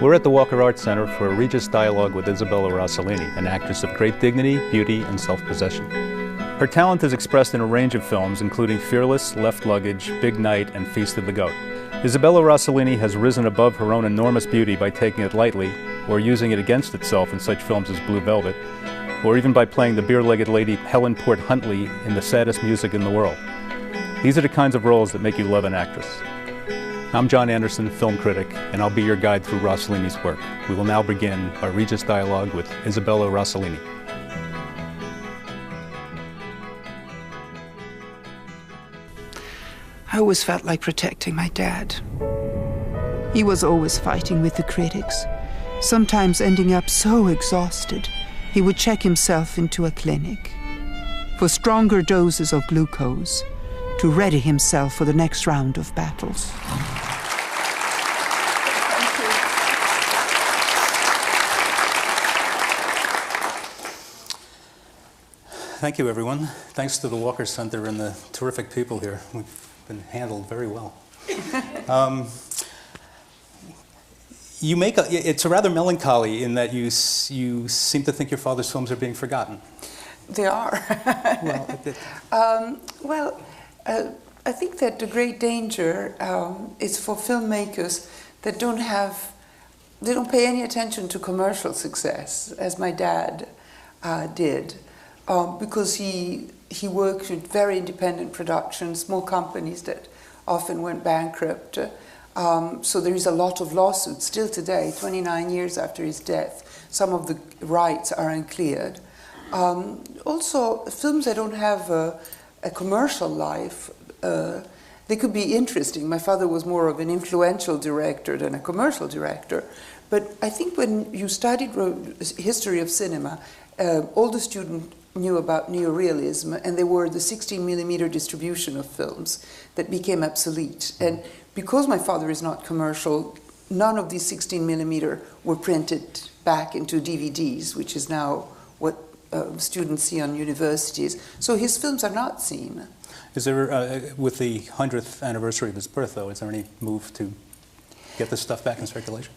We're at the Walker Arts Center for a Regis dialogue with Isabella Rossellini, an actress of great dignity, beauty, and self-possession. Her talent is expressed in a range of films, including Fearless, Left Luggage, Big Night, and Feast of the Goat. Isabella Rossellini has risen above her own enormous beauty by taking it lightly, or using it against itself in such films as Blue Velvet, or even by playing the beer-legged lady Helen Port Huntley in The Saddest Music in the World. These are the kinds of roles that make you love an actress. I'm John Anderson, film critic, and I'll be your guide through Rossellini's work. We will now begin our Regis dialogue with Isabella Rossellini. I always felt like protecting my dad. He was always fighting with the critics, sometimes ending up so exhausted he would check himself into a clinic for stronger doses of glucose to ready himself for the next round of battles. Thank you, everyone. Thanks to the Walker Center and the terrific people here. We've been handled very well. It's rather melancholy in that you seem to think your father's films are being forgotten. They are. I think that the great danger is for filmmakers that they don't pay any attention to commercial success, as my dad did. Because he worked with very independent productions, small companies that often went bankrupt. So there is a lot of lawsuits still today, 29 years after his death. Some of the rights are uncleared. Also, films that don't have a commercial life, they could be interesting. My father was more of an influential director than a commercial director. But I think when you studied history of cinema, all the students knew about neorealism, and they were the 16mm distribution of films that became obsolete. And because my father is not commercial, none of these 16mm were printed back into DVDs, which is now what students see on universities. So his films are not seen. Is there, with the 100th anniversary of his birth, though, is there any move to get this stuff back in circulation?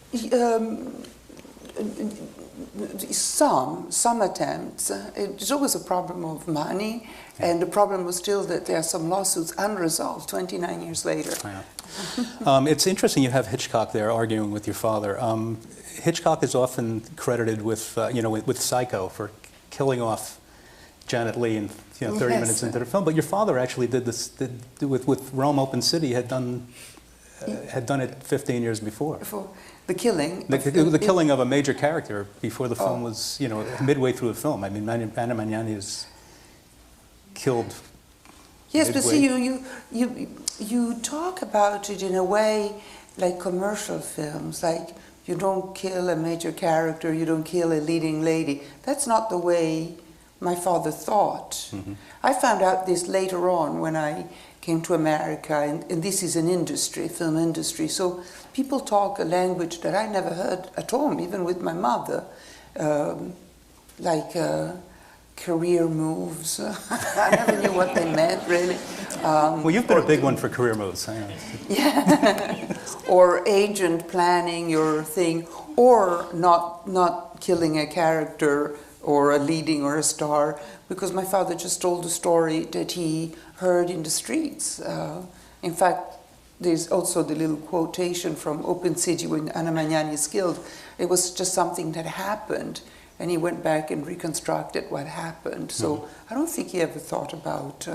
Some attempts. It's always a problem of money, and the problem was still that there are some lawsuits unresolved 29 years later. Yeah. It's interesting you have Hitchcock there arguing with your father. Hitchcock is often credited with, with Psycho for killing off Janet Leigh in 30 minutes into the film, but your father actually did this with Rome Open City, had done it 15 years before. The killing? The killing of a major character before the film was, midway through the film. I mean, Anna Magnani is killed. Yes, but see, you talk about it in a way like commercial films, like you don't kill a major character, you don't kill a leading lady. That's not the way my father thought. Mm-hmm. I found out this later on when I came to America, and this is an industry, film industry, so people talk a language that I never heard at home, even with my mother, like career moves. I never knew what they meant, really. Well, you've been a big one for career moves. I know. Yeah, or agent planning your thing, or not killing a character or a leading or a star, because my father just told a story that he heard in the streets. In fact, there's also the little quotation from Open City when Anna Magnani is killed. It was just something that happened, and he went back and reconstructed what happened. So I don't think he ever thought about,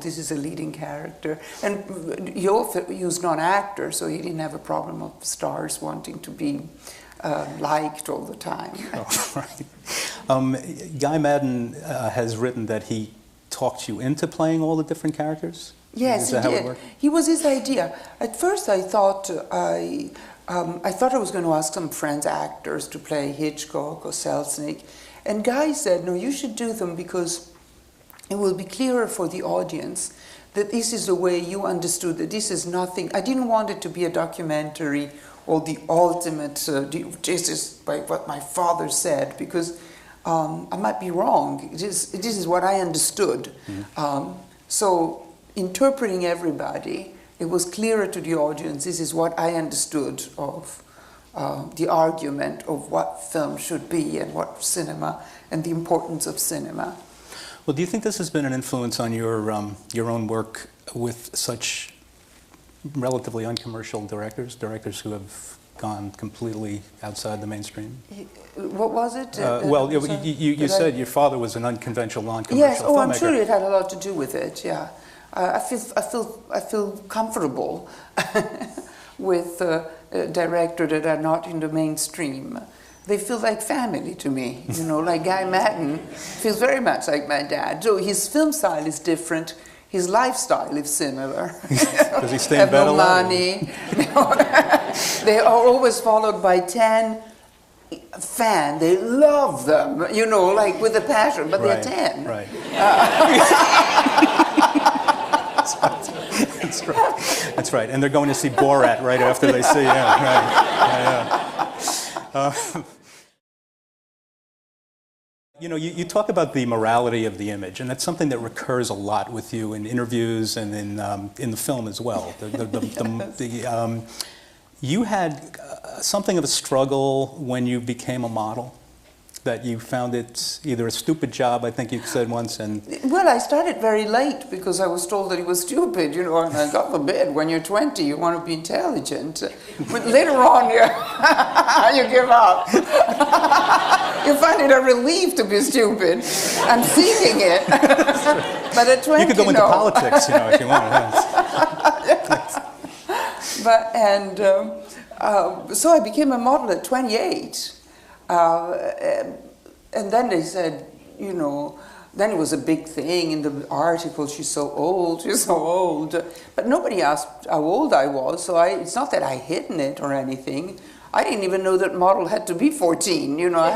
this is a leading character. And he also used non-actor, so he didn't have a problem of stars wanting to be liked all the time. Oh, right. Guy Madden has written that he talked you into playing all the different characters? Yes, he did. He was his idea. At first, I thought I was going to ask some French actors to play Hitchcock or Selznick, and Guy said, "No, you should do them because it will be clearer for the audience that this is the way you understood that this is nothing." I didn't want it to be a documentary or the ultimate. This is what my father said, because I might be wrong. This is what I understood. Mm-hmm. So interpreting everybody, it was clearer to the audience, this is what I understood of the argument of what film should be and what cinema and the importance of cinema. Well, do you think this has been an influence on your own work with such relatively uncommercial directors who have gone completely outside the mainstream? What was it? Well, you said your father was an unconventional, non-commercial filmmaker. Yes, I'm sure it had a lot to do with it. Yeah, I feel comfortable with directors that are not in the mainstream. They feel like family to me, you know, like Guy Madden feels very much like my dad. So his film style is different, his lifestyle is similar. Does he stay in bed no money. They are always followed by 10 fans. They love them, you know, like with a passion, but they're 10. Right. That's right. That's right. And they're going to see Borat right after they see him. Right. You know, you talk about the morality of the image, and that's something that recurs a lot with you in interviews and in the film as well. You had something of a struggle when you became a model, that you found it either a stupid job, I think you said once, and... Well, I started very late because I was told that it was stupid, you know, and God forbid, when you're 20, you want to be intelligent. But later on, you give up. You find it a relief to be stupid. I'm seeking it. But at 20, you could go into politics, you know, if you want. So I became a model at 28. And then they said, you know, then it was a big thing in the article, she's so old, she's so old. But nobody asked how old I was, so it's not that I hidden it or anything. I didn't even know that model had to be 14, you know.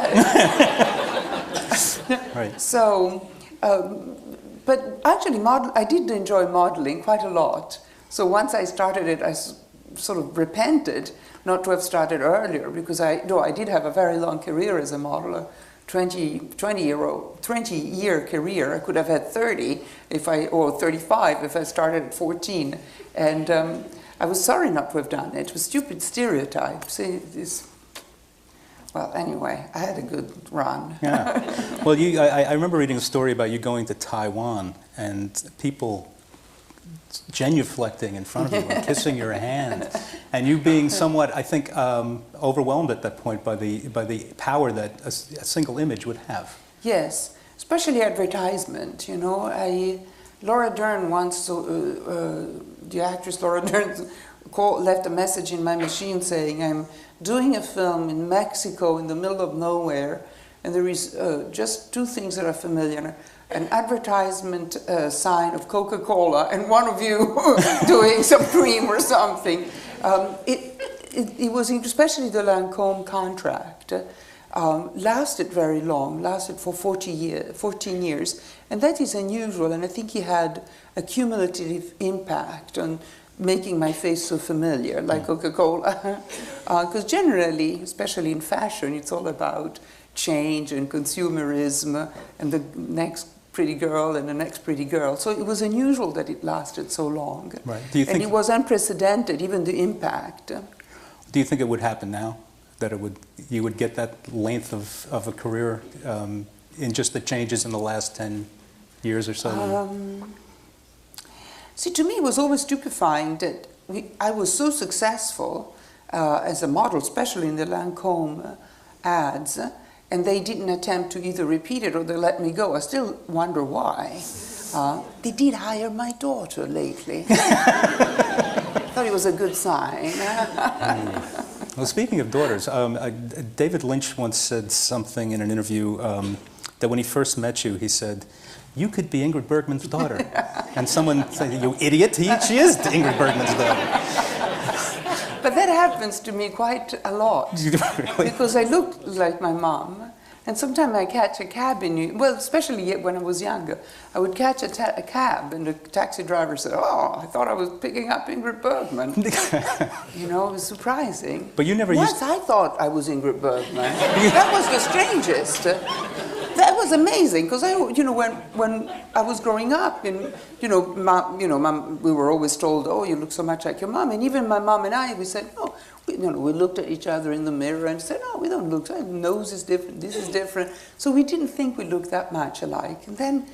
Right. So, but actually I did enjoy modeling quite a lot. So once I started it, I sort of repented not to have started earlier, because I did have a very long career as a model, a 20-year career. I could have had 30 or 35 if I started at 14. And I was sorry not to have done it. It was stupid stereotypes. Well, anyway, I had a good run. Yeah. Well, I remember reading a story about you going to Taiwan and people genuflecting in front of you and kissing your hand, and you being somewhat, I think, overwhelmed at that point by the power that a single image would have. Yes, especially advertisement. You know, Laura Dern once, the actress Laura Dern, left a message in my machine saying, "I'm doing a film in Mexico in the middle of nowhere, and there is just two things that are familiar. An advertisement sign of Coca-Cola and one of you doing some cream or something." It was, especially the Lancôme contract, lasted very long, lasted for 14 years. And that is unusual, and I think he had a cumulative impact on making my face so familiar, like Coca-Cola. Because generally, especially in fashion, it's all about change and consumerism and the next pretty girl and the next pretty girl. So it was unusual that it lasted so long. Right. Do you think, and it was unprecedented, even the impact. Do you think it would happen now? That you would get that length of a career in just the changes in the last 10 years or so? See, to me it was always stupefying that I was so successful as a model, especially in the Lancôme ads, and they didn't attempt to either repeat it or they let me go. I still wonder why. They did hire my daughter lately. I thought it was a good sign. Well, speaking of daughters, David Lynch once said something in an interview that when he first met you, he said, "You could be Ingrid Bergman's daughter." And someone said, "You idiot, she is Ingrid Bergman's daughter." But that happens to me quite a lot. Really? Because I look like my mom, and sometimes I catch a cab especially when I was younger, I would catch a cab and the taxi driver said, "Oh, I thought I was picking up Ingrid Bergman." You know, it was surprising. But you never Once I thought I was Ingrid Bergman. That was the strangest. That was amazing, because when I was growing up, and Mom, we were always told, "Oh, you look so much like your mom," and even my mom and I, we said, "No, you know, we looked at each other in the mirror and said, "No, we don't look. Our nose is different. This is different." So we didn't think we looked that much alike. And then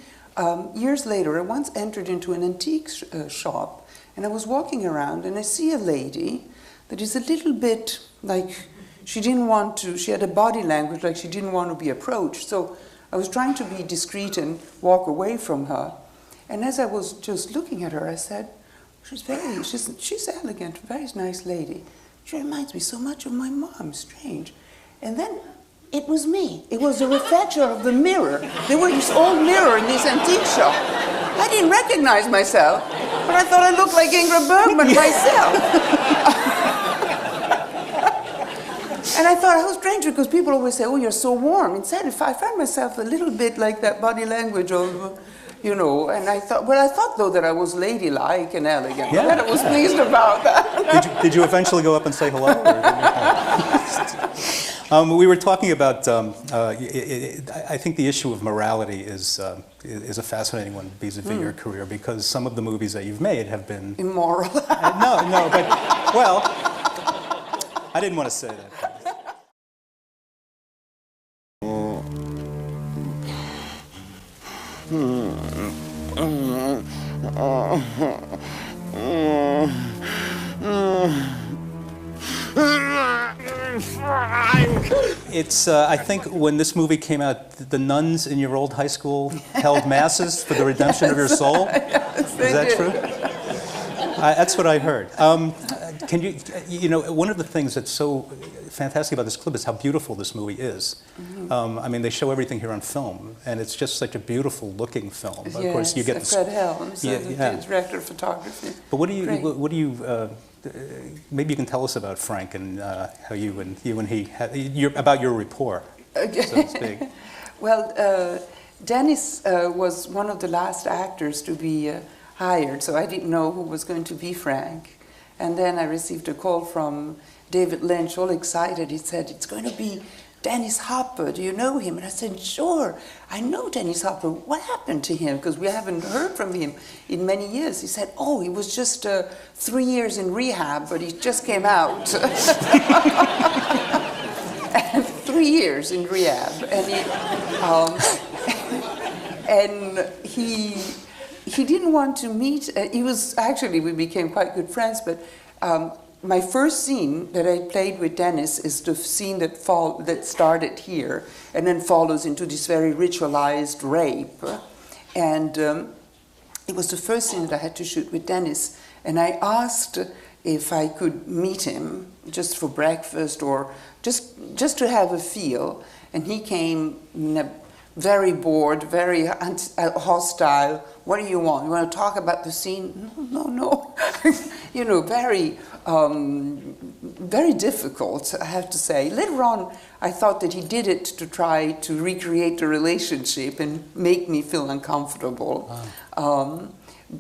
years later, I once entered into an antique shop, and I was walking around, and I see a lady that is a little bit like she didn't want to. She had a body language like she didn't want to be approached. So I was trying to be discreet and walk away from her. And as I was just looking at her, I said, she's elegant, very nice lady. She reminds me so much of my mom, strange. And then it was me. It was a reflection of the mirror. There was this old mirror in this antique shop. I didn't recognize myself, but I thought I looked like Ingrid Bergman myself. And I thought, how strange, because people always say, "Oh, you're so warm." Instead, if I found myself a little bit like that body language of, you know, and I thought, well, I thought though that I was ladylike and elegant. Yeah. And I was pleased about that. Did you eventually go up and say hello? We were talking about, I think the issue of morality is a fascinating one vis-a-vis your career, because some of the movies that you've made have been... Immoral. No, but, well, I didn't want to say that. It's, I think when this movie came out, the nuns in your old high school held masses for the redemption of your soul. Yes, Is that true? That's what I heard. Can you know, one of the things that's so fantastic about this clip is how beautiful this movie is. I mean, they show everything here on film, and it's just such a beautiful looking film. Yes, of course, you get the Fred Helms, the director of photography. But what do you maybe you can tell us about Frank and how you and he about your rapport, so to speak. Well, Dennis was one of the last actors to be hired, so I didn't know who was going to be Frank. And then I received a call from David Lynch, all excited. He said, "It's going to be Dennis Hopper. Do you know him?" And I said, "Sure, I know Dennis Hopper. What happened to him? Because we haven't heard from him in many years." He said, "Oh, he was just 3 years in rehab, but he just came out." And 3 years in rehab. And he didn't want to meet. He was actually, we became quite good friends, but my first scene that I played with Dennis is the scene that started here and then follows into this very ritualized rape. And it was the first scene that I had to shoot with Dennis. And I asked if I could meet him just for breakfast or just to have a feel. And he came very bored, very hostile. "What do you want? You want to talk about the scene?" No. You know, very difficult, I have to say. Later on, I thought that he did it to try to recreate the relationship and make me feel uncomfortable.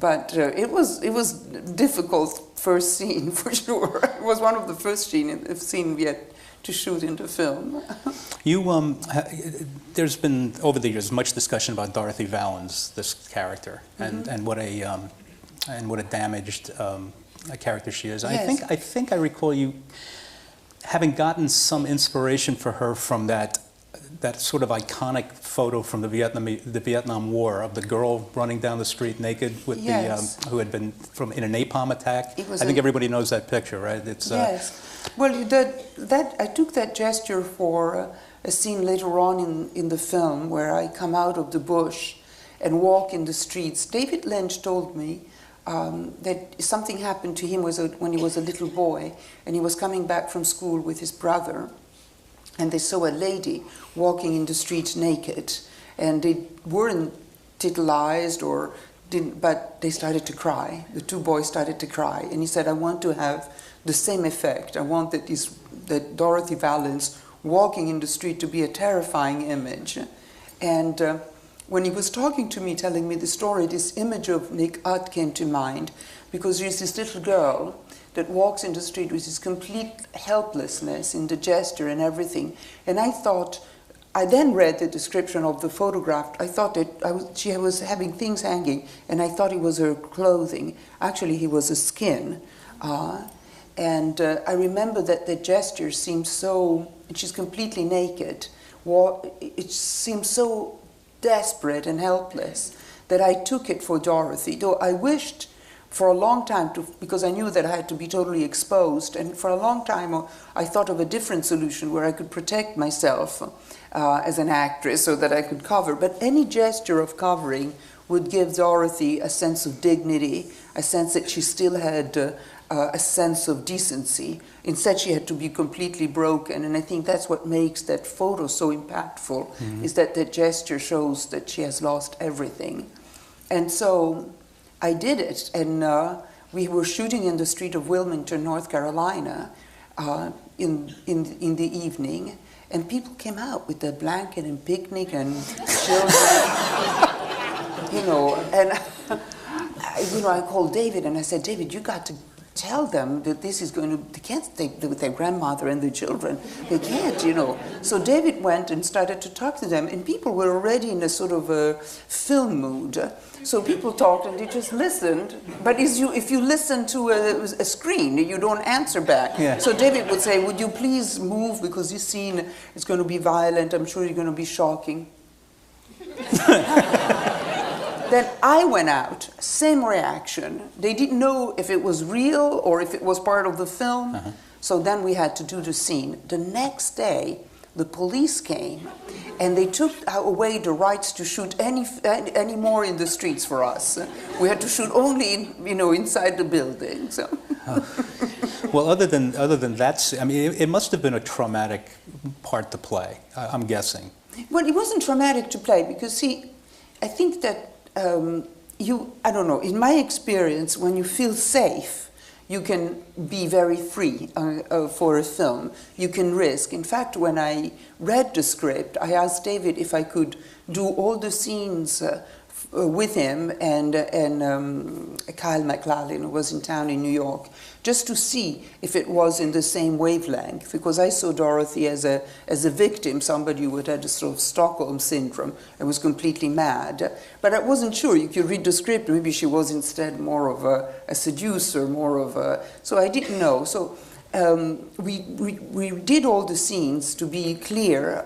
But it was difficult first scene, for sure. It was one of the first scene we had to shoot in the film. There's been over the years much discussion about Dorothy Valens, this character, and what a damaged character she is. Yes. I think I recall you having gotten some inspiration for her from that sort of iconic photo from the Vietnam War of the girl running down the street naked with Yes. who had been in a napalm attack. I think everybody knows that picture, right? It's yes. Well, I took that gesture for a scene later on in the film where I come out of the bush and walk in the streets. David Lynch told me that something happened to him when he was a little boy, and he was coming back from school with his brother, and they saw a lady walking in the streets naked, and they weren't titillized but they started to cry. The two boys started to cry, and he said, "I want to have the same effect. I want that Dorothy Valens walking in the street to be a terrifying image." And when he was talking to me, telling me the story, this image of Nick Ut came to mind, because there's this little girl that walks in the street with this complete helplessness in the gesture and everything. And I then read the description of the photograph. I thought that she was having things hanging, and I thought it was her clothing. Actually, it was a skin. And I remember that the gesture seemed so, and she's completely naked, it seemed so desperate and helpless that I took it for Dorothy, though I wished for a long time because I knew that I had to be totally exposed, and for a long time I thought of a different solution where I could protect myself as an actress so that I could cover. But any gesture of covering would give Dorothy a sense of dignity, a sense that she still had a sense of decency. Instead, she had to be completely broken, and I think that's what makes that photo so impactful, is that the gesture shows that she has lost everything. And so I did it, and we were shooting in the street of Wilmington, North Carolina, in the evening, and people came out with a blanket and picnic and children, and I called David and I said, David, you got to tell them that this is going to, they can't stay with their grandmother and the children. They can't, So David went and started to talk to them, and people were already in a sort of a film mood. So people talked and they just listened. But if you listen to a screen, you don't answer back. Yeah. So David would say, would you please move, because this scene is going to be violent. I'm sure you're going to be shocking. Then I went out, same reaction. They didn't know if it was real or if it was part of the film. So then we had to do the scene. The next day, the police came and they took away the rights to shoot any more in the streets for us. We had to shoot only, inside the building. So. Well, other than that, I mean, it must have been a traumatic part to play, I'm guessing. Well, it wasn't traumatic to play because, see, I think that I don't know, in my experience, when you feel safe, you can be very free for a film. You can risk. In fact, when I read the script, I asked David if I could do all the scenes with him and Kyle MacLachlan, who was in town in New York, just to see if it was in the same wavelength, because I saw Dorothy as a victim, somebody who had a sort of Stockholm syndrome and was completely mad. But I wasn't sure. You could read the script, maybe she was instead more of a seducer, more of a... So I didn't know. So we did all the scenes to be clear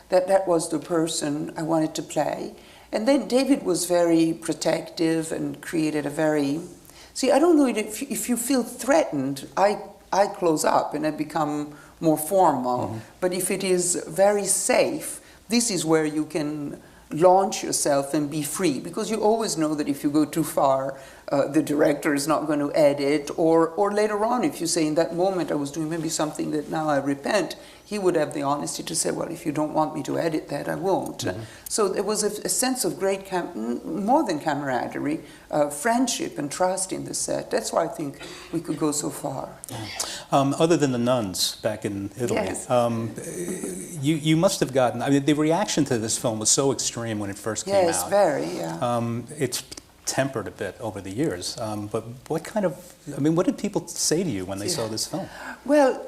that was the person I wanted to play. And then David was very protective and created a very... See, I don't know if you feel threatened, I close up and I become more formal. But if it is very safe, this is where you can launch yourself and be free, because you always know that if you go too far, the director is not going to edit, or later on, if you say in that moment I was doing maybe something that now I repent, he would have the honesty to say, well, if you don't want me to edit that, I won't. So there was a sense of great, more than camaraderie, friendship and trust in the set. That's why I think we could go so far. Other than the nuns back in Italy, yes. You must have gotten, I mean, the reaction to this film was so extreme when it first came out. Yes, very, yeah. It's tempered a bit over the years, but what kind of, I mean, what did people say to you when they saw this film? Well,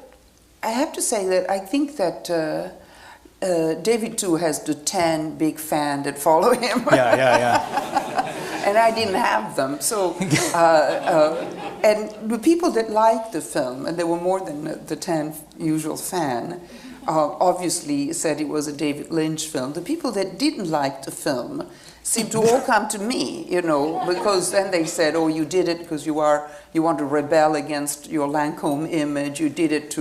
I have to say that I think that David too has the 10 big fans that follow him. Yeah. And I didn't have them. So, and the people that liked the film, and there were more than the 10 usual fan, obviously said it was a David Lynch film. The people that didn't like the film seemed to all come to me, because then they said, oh, you did it because you want to rebel against your Lancôme image, you did it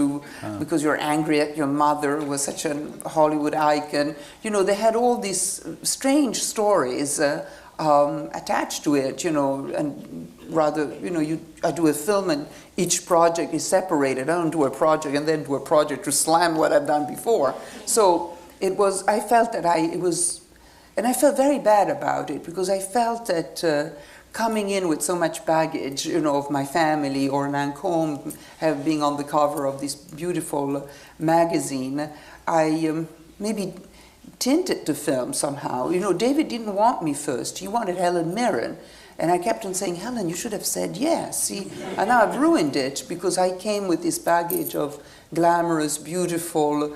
because you're angry at your mother, who was such a Hollywood icon. They had all these strange stories attached to it, and rather, I do a film and each project is separated. I don't do a project and then do a project to slam what I've done before. So it was, I felt that and I felt very bad about it, because I felt that coming in with so much baggage, of my family, or Lancôme being on the cover of this beautiful magazine, I maybe tinted the film somehow. David didn't want me first. He wanted Helen Mirren. And I kept on saying, Helen, you should have said yes. See, and now I've ruined it, because I came with this baggage of glamorous, beautiful,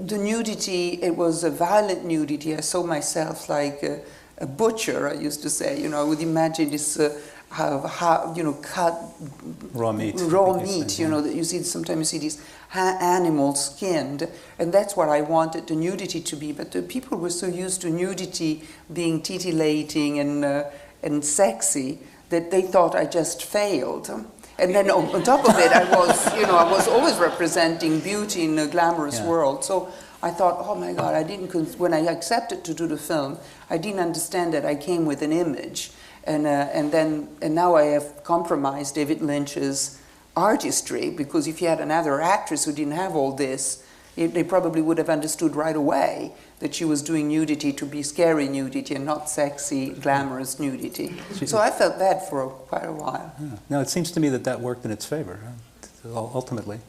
the nudity, it was a violent nudity. I saw myself like a butcher, I used to say. I would imagine this you know, cut raw meat. You know, that you see, sometimes you see these animals skinned, and that's what I wanted the nudity to be. But the people were so used to nudity being titillating and sexy that they thought I just failed. And then on top of it, I was, you know, I was always representing beauty in a glamorous world. So I thought, oh my God, when I accepted to do the film, I didn't understand that I came with an image. And now I have compromised David Lynch's artistry, because if you had another actress who didn't have all this, they probably would have understood right away that she was doing nudity to be scary nudity and not sexy, glamorous nudity. So I felt that for quite a while. Yeah. Now, it seems to me that worked in its favor, ultimately.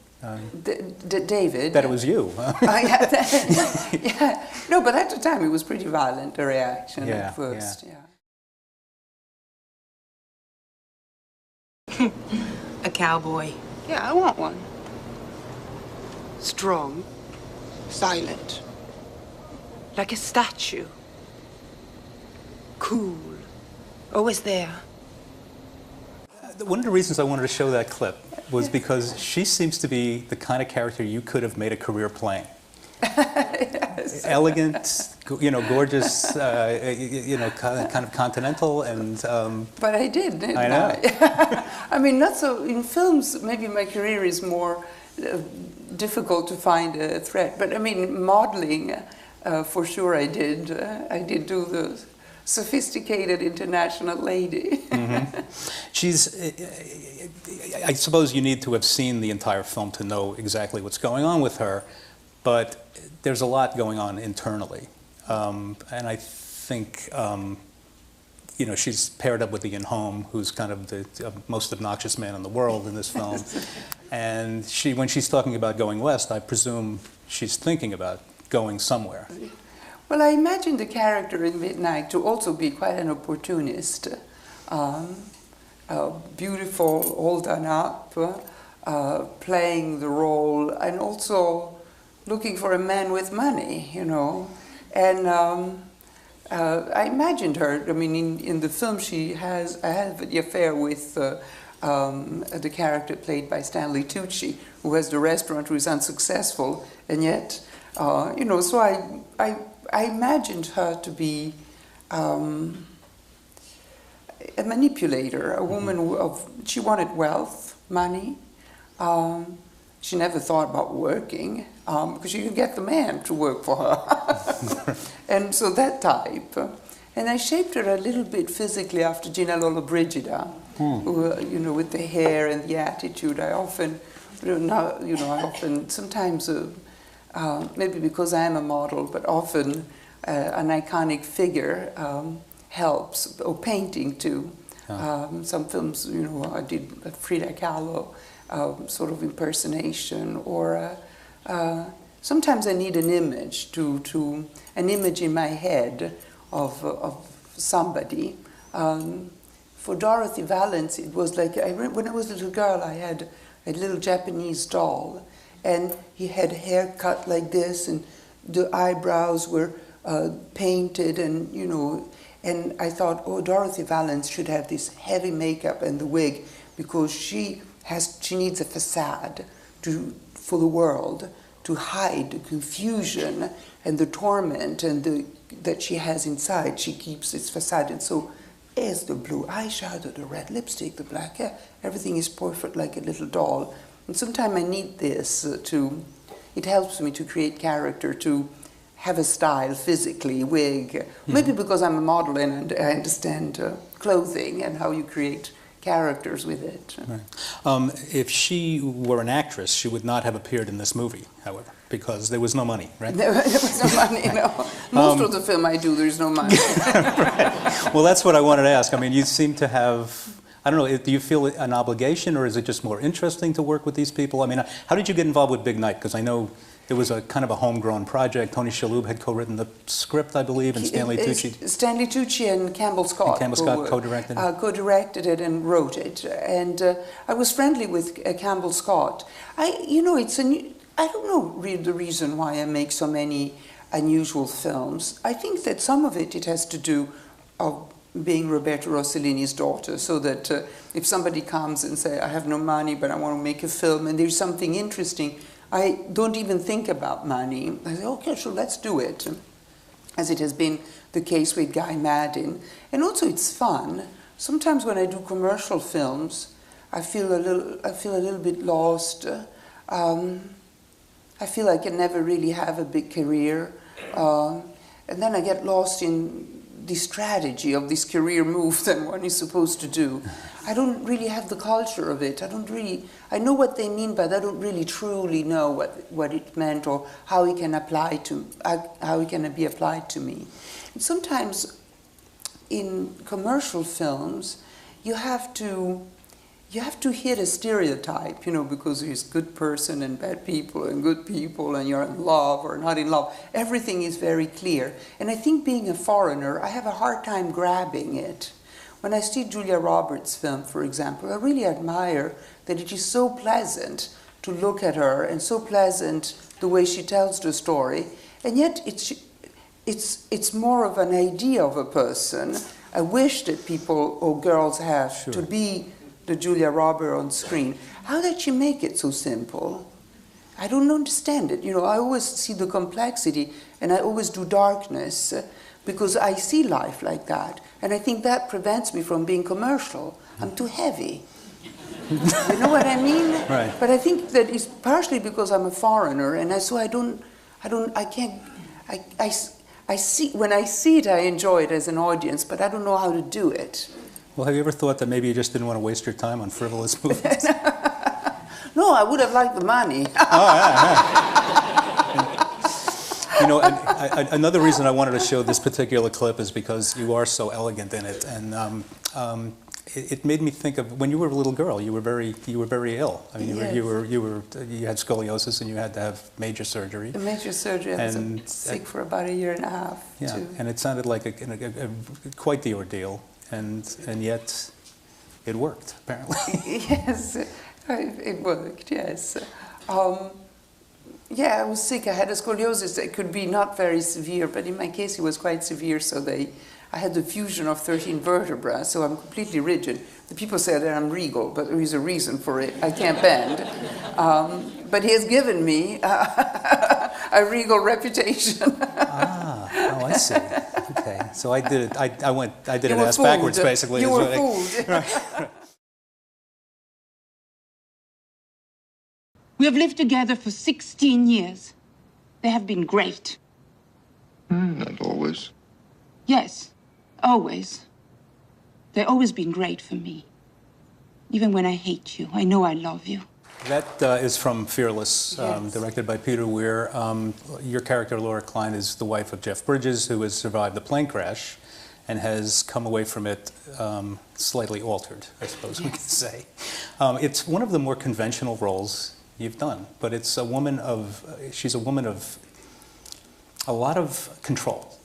David? That it was you. Yeah. No, but at the time it was pretty violent, the reaction at first. A cowboy. Yeah, I want one. Strong, silent, like a statue. Cool, always there. One of the reasons I wanted to show that clip was because she seems to be the kind of character you could have made a career playing. Yes. Elegant, you know, gorgeous, you know, kind of continental, and. But I did, didn't I? I know. I mean, not so. In films, maybe my career is more difficult to find a thread. But I mean, modeling, for sure, I did. I did do the sophisticated international lady. Mm-hmm. She's. I suppose you need to have seen the entire film to know exactly what's going on with her. But there's a lot going on internally, and I think you know, she's paired up with Ian Holm, who's kind of the most obnoxious man in the world in this film. And when she's talking about going west, I presume she's thinking about going somewhere. Well, I imagine the character in Midnight to also be quite an opportunist, beautiful, all done up, playing the role, and also looking for a man with money, you know. And I imagined her, I mean, in the film I have the affair with the character played by Stanley Tucci, who has the restaurant, who is unsuccessful, and yet, you know, so I imagined her to be a manipulator, a woman she wanted wealth, money. She never thought about working, because she could get the man to work for her. And so that type. And I shaped her a little bit physically after Gina Lollobrigida, who, you know, with the hair and the attitude. I often, sometimes, maybe because I am a model, but often an iconic figure helps, or painting too. Some films, you know, I did Frida Kahlo, sort of impersonation, or sometimes I need an image an image in my head of somebody. For Dorothy Valance, it was like, when I was a little girl, I had a little Japanese doll, and he had hair cut like this, and the eyebrows were painted, and, you know, and I thought, oh, Dorothy Valance should have this heavy makeup and the wig, because she needs a facade for the world to hide the confusion and the torment and that she has inside. She keeps its facade, and so is the blue eyeshadow, the red lipstick, the black hair. Everything is perfect like a little doll. And sometimes I need this it helps me to create character, to have a style physically, wig. Maybe because I'm a model and I understand clothing and how you create characters with it. Right. If she were an actress, she would not have appeared in this movie, however, because there was no money, right? There was no money, no. Most of the film I do, there's no money. Right. Well, that's what I wanted to ask. I mean, you seem to have, I don't know, do you feel an obligation, or is it just more interesting to work with these people? I mean, how did you get involved with Big Night? Because I know it was a kind of a homegrown project. Tony Shalhoub had co-written the script, I believe, and Stanley Tucci. Stanley Tucci and Campbell Scott. And Campbell Scott co-directed it. Co-directed it and wrote it. And I was friendly with Campbell Scott. You know, I don't know really the reason why I make so many unusual films. I think that some of it has to do being Roberto Rossellini's daughter, so that if somebody comes and say, I have no money, but I want to make a film, and there's something interesting, I don't even think about money. I say, okay, sure, let's do it, as it has been the case with Guy Maddin. And also it's fun. Sometimes when I do commercial films, I feel a little bit lost. I feel I can never really have a big career. And then I get lost in the strategy of this career move that one is supposed to do. I don't really have the culture of it. I know what they mean, but I don't really truly know what it meant or how it can be applied to me. And sometimes in commercial films, you have to hit a stereotype, because there's good person and bad people and good people and you're in love or not in love. Everything is very clear. And I think being a foreigner, I have a hard time grabbing it. When I see Julia Roberts' film, for example, I really admire that it is so pleasant to look at her and so pleasant the way she tells the story. And yet it's more of an idea of a person, a wish that people or girls have to be the Julia Roberts on screen. How did she make it so simple? I don't understand it. I always see the complexity, and I always do darkness because I see life like that. And I think that prevents me from being commercial. I'm too heavy. You know what I mean? Right. But I think that it's partially because I'm a foreigner, and so I see, when I see it, I enjoy it as an audience, but I don't know how to do it. Well, have you ever thought that maybe you just didn't want to waste your time on frivolous movies? No, I would have liked the money. Oh, yeah. And another reason I wanted to show this particular clip is because you are so elegant in it, and it made me think of when you were a little girl. You were very ill. I mean, Yes. you had scoliosis, and you had to have major surgery. The major surgery. I was sick for about a year and a half. Yeah, too. and it sounded like quite the ordeal. And yet, it worked, apparently. Yes, it worked, yes. Yeah, I was sick. I had a scoliosis that could be not very severe, but in my case it was quite severe, so I had the fusion of 13 vertebrae, so I'm completely rigid. The people say that I'm regal, but there is a reason for it. I can't bend. But he has given me a regal reputation. Oh, I see. Okay, so I did it. I did it ass fooled. backwards, basically. You were fooled. Right. We have lived together for 16 years. They have been great. Not always. Yes, always. They've always been great for me. Even when I hate you, I know I love you. That is from Fearless, Yes. directed by Peter Weir. Your character, Laura Klein, is the wife of Jeff Bridges, who has survived the plane crash and has come away from it slightly altered, I suppose we could say. It's one of the more conventional roles you've done, but it's she's a woman of a lot of control,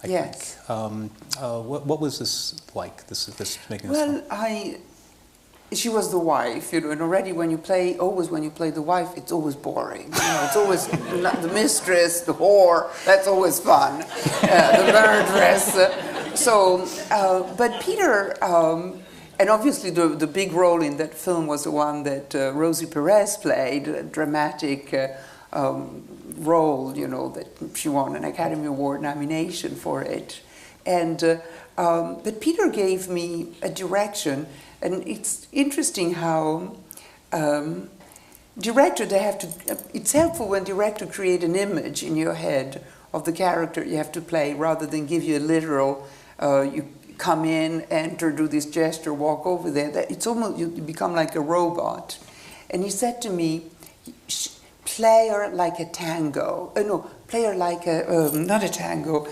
I Yes. think. What was this like, this making this Well, film? She was the wife, and already when you play the wife, it's always boring. It's always the mistress, the whore, that's always fun, the murderess. But Peter, and obviously the big role in that film was the one that Rosie Perez played, a dramatic role, that she won an Academy Award nomination for it. But Peter gave me a direction. And it's interesting how it's helpful when director create an image in your head of the character you have to play rather than give you a literal, you come in, enter, do this gesture, walk over there. It's almost, you become like a robot. And he said to me, play her like a tango. Play her like not a tango,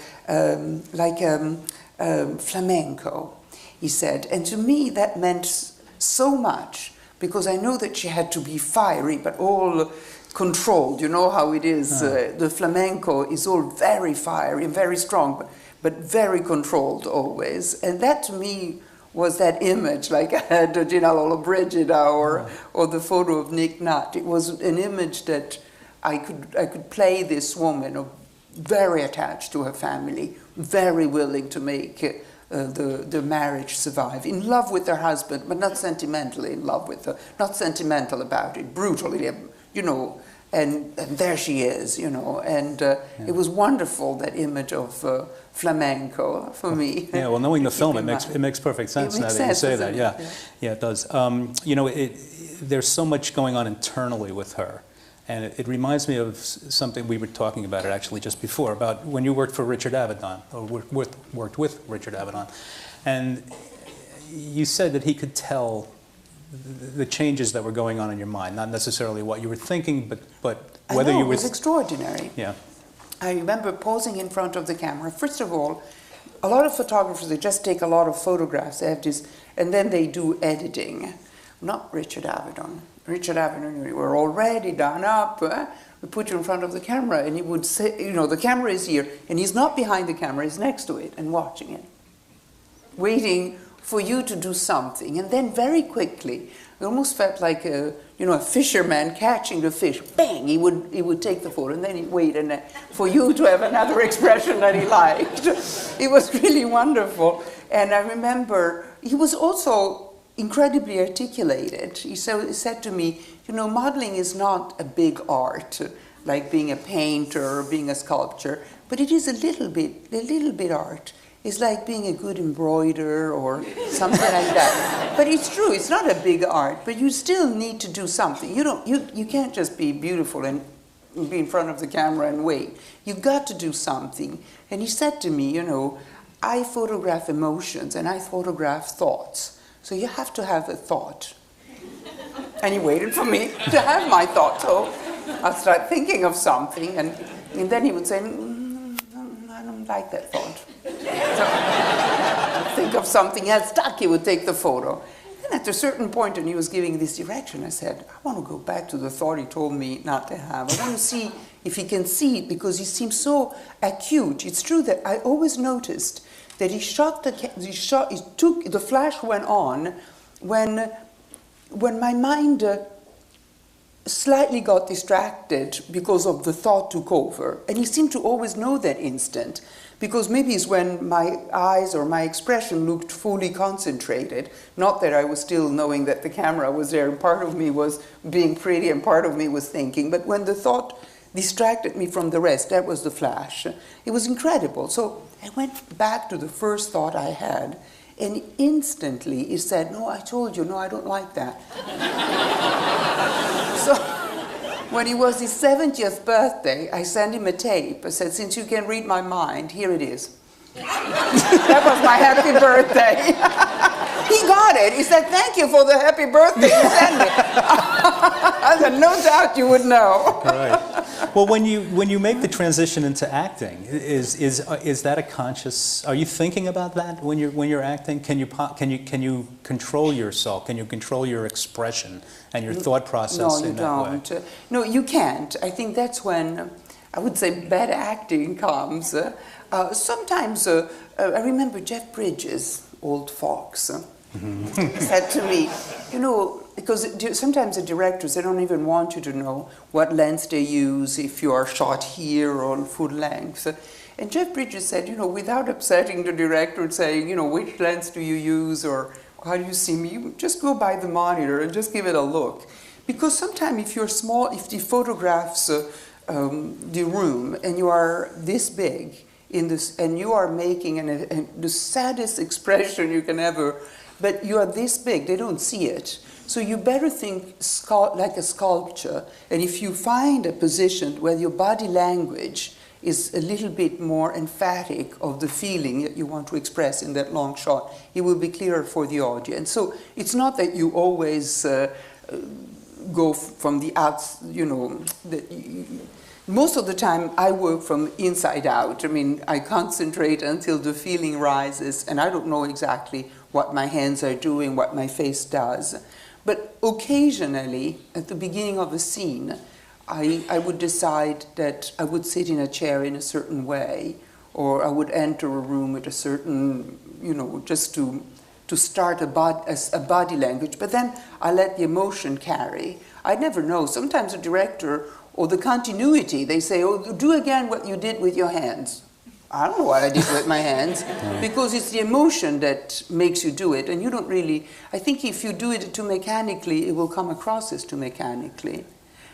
like flamenco. He said, and to me that meant so much because I know that she had to be fiery but all controlled. You know how it is. The flamenco is all very fiery and very strong, but very controlled always. And that to me was that image, like I had Gina Lollobrigida or the photo of Nick Nutt. It was an image that I could play this woman very attached to her family, very willing to make the marriage survive. In love with her husband, but not sentimentally in love with her. Not sentimental about it, brutally, you know. And there she is, you know. And it was wonderful, that image of flamenco for me. Yeah, well, knowing the film, it makes perfect sense now that you say that. Yeah, yeah, it does. You know, there's so much going on internally with her. And it reminds me of something we were talking about it actually just before, about when you worked for Richard Avedon, or worked with Richard Avedon. And you said that he could tell the changes that were going on in your mind, not necessarily what you were thinking, but whether you were... It was extraordinary. Yeah. I remember posing in front of the camera. First of all, a lot of photographers, they just take a lot of photographs, they have this, and then they do editing. Not Richard Avedon. Richard Avedon, we were already done up. We put you in front of the camera, and he would say, you know, the camera is here, and he's not behind the camera, he's next to it and watching it, waiting for you to do something. And then very quickly, it almost felt like a fisherman catching a fish. Bang! He would take the photo, and then he'd wait for you to have another expression that he liked. It was really wonderful. And I remember he was also incredibly articulated. He said to me, you know, modeling is not a big art, like being a painter or being a sculptor, but it is a little bit art. It's like being a good embroiderer or something like that. But it's true, it's not a big art, but you still need to do something. You can't just be beautiful and be in front of the camera and wait. You've got to do something. And he said to me, you know, I photograph emotions and I photograph thoughts. So you have to have a thought. And he waited for me to have my thought. So I'll start thinking of something, and then he would say, I don't like that thought. So I'd think of something else, he would take the photo. And at a certain point, and he was giving this direction, I said, I want to go back to the thought he told me not to have. I want to see if he can see it, because he seems so acute. It's true that I always noticed that the flash went on when my mind slightly got distracted because of the thought took over. And he seemed to always know that instant, because maybe it's when my eyes or my expression looked fully concentrated. Not that I was still knowing that the camera was there, and part of me was being pretty and part of me was thinking, but when the thought distracted me from the rest, that was the flash. It was incredible. So I went back to the first thought I had, and instantly he said, no, I told you, no, I don't like that. So when it was his 70th birthday, I sent him a tape. I said, since you can read my mind, here it is. That was my happy birthday. He got it. He said, thank you for the happy birthday you sent me. I said, no doubt you would know. Right. Well, when you make the transition into acting, is that a conscious? Are you thinking about that when you're acting? Can you control yourself? Can you control your expression and your thought process in that way? No, you can't. I think that's when I would say bad acting comes. Sometimes I remember Jeff Bridges, old fox, said to me, you know, because sometimes the directors, they don't even want you to know what lens they use, if you are shot here or full length. And Jeff Bridges said, you know, without upsetting the director and saying, you know, which lens do you use or how do you see me, you just go by the monitor and just give it a look. Because sometimes if you're small, if the photographs the room and you are this big in this, and you are making the saddest expression you can ever, but you are this big, they don't see it. So you better think like a sculpture, and if you find a position where your body language is a little bit more emphatic of the feeling that you want to express in that long shot, it will be clearer for the audience. So it's not that you always go from the outs, you know, most of the time I work from inside out. I mean, I concentrate until the feeling rises, and I don't know exactly what my hands are doing, what my face does. But occasionally, at the beginning of a scene, I would decide that I would sit in a chair in a certain way, or I would enter a room with a certain, you know, just to start a body language. But then I let the emotion carry. I never know. Sometimes a director or the continuity, they say, oh, do again what you did with your hands. I don't know what I did with my hands, because it's the emotion that makes you do it, and you don't really, I think if you do it too mechanically, it will come across as too mechanically.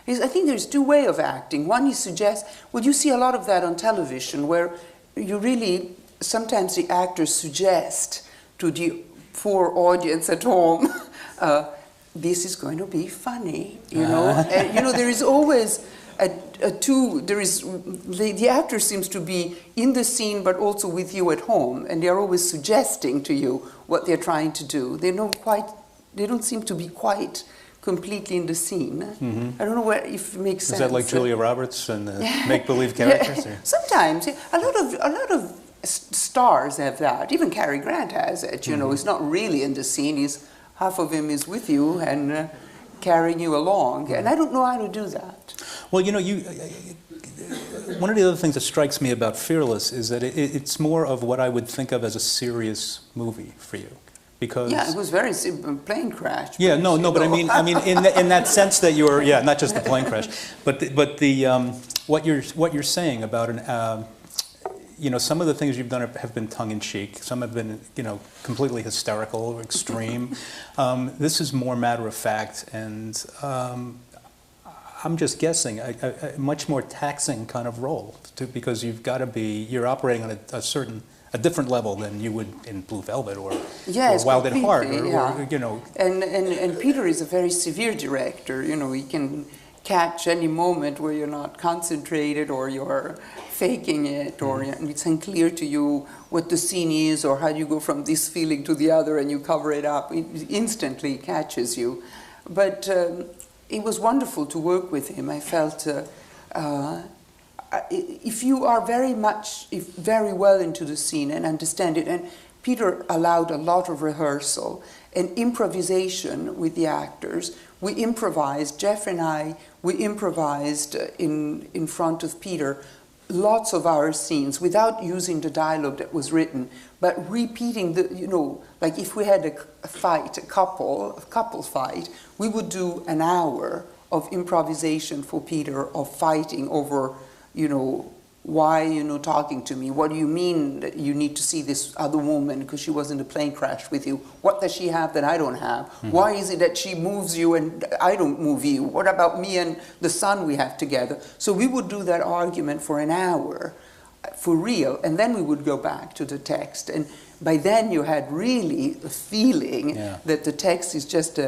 I think there's two ways of acting. One, you suggest, well, you see a lot of that on television, where you really, sometimes the actors suggest to the poor audience at home, this is going to be funny, you know. And, you know, there is always the actor seems to be in the scene but also with you at home, and they're always suggesting to you what they're trying to do. They don't seem to be quite completely in the scene. Mm-hmm. I don't know if it makes sense. Is that like Julia Roberts and the make-believe characters? Or? Sometimes. A lot of stars have that. Even Cary Grant has it. You know, he's not really in the scene. Half of him is with you and carrying you along. And I don't know how to do that. Well, you know, one of the other things that strikes me about Fearless is that it's more of what I would think of as a serious movie for you. Because it was very plane crash. Yeah, no, but I mean, in that sense that you're, not just the plane crash, but the what you're saying about you know, some of the things you've done have been tongue in cheek. Some have been, you know, completely hysterical or extreme. This is more matter of fact, and I'm just guessing a much more taxing kind of role because you're operating on a different level than you would in Blue Velvet or Wild at Heart, or you know. And Peter is a very severe director. You know, he can catch any moment where you're not concentrated or you're faking it, or it's unclear to you what the scene is or how you go from this feeling to the other and you cover it up. It instantly catches you. But it was wonderful to work with him. I felt if you are very well into the scene and understand it, and Peter allowed a lot of rehearsal and improvisation with the actors. We improvised, Jeff and I, we improvised in front of Peter lots of our scenes without using the dialogue that was written, but repeating you know, like if we had a couple fight, we would do an hour of improvisation for Peter of fighting over, you know, why are you not talking to me? What do you mean that you need to see this other woman because she was in the plane crash with you? What does she have that I don't have? Mm-hmm. Why is it that she moves you and I don't move you? What about me and the son we have together? So we would do that argument for an hour, for real, and then we would go back to the text. And by then you had really a feeling that the text is just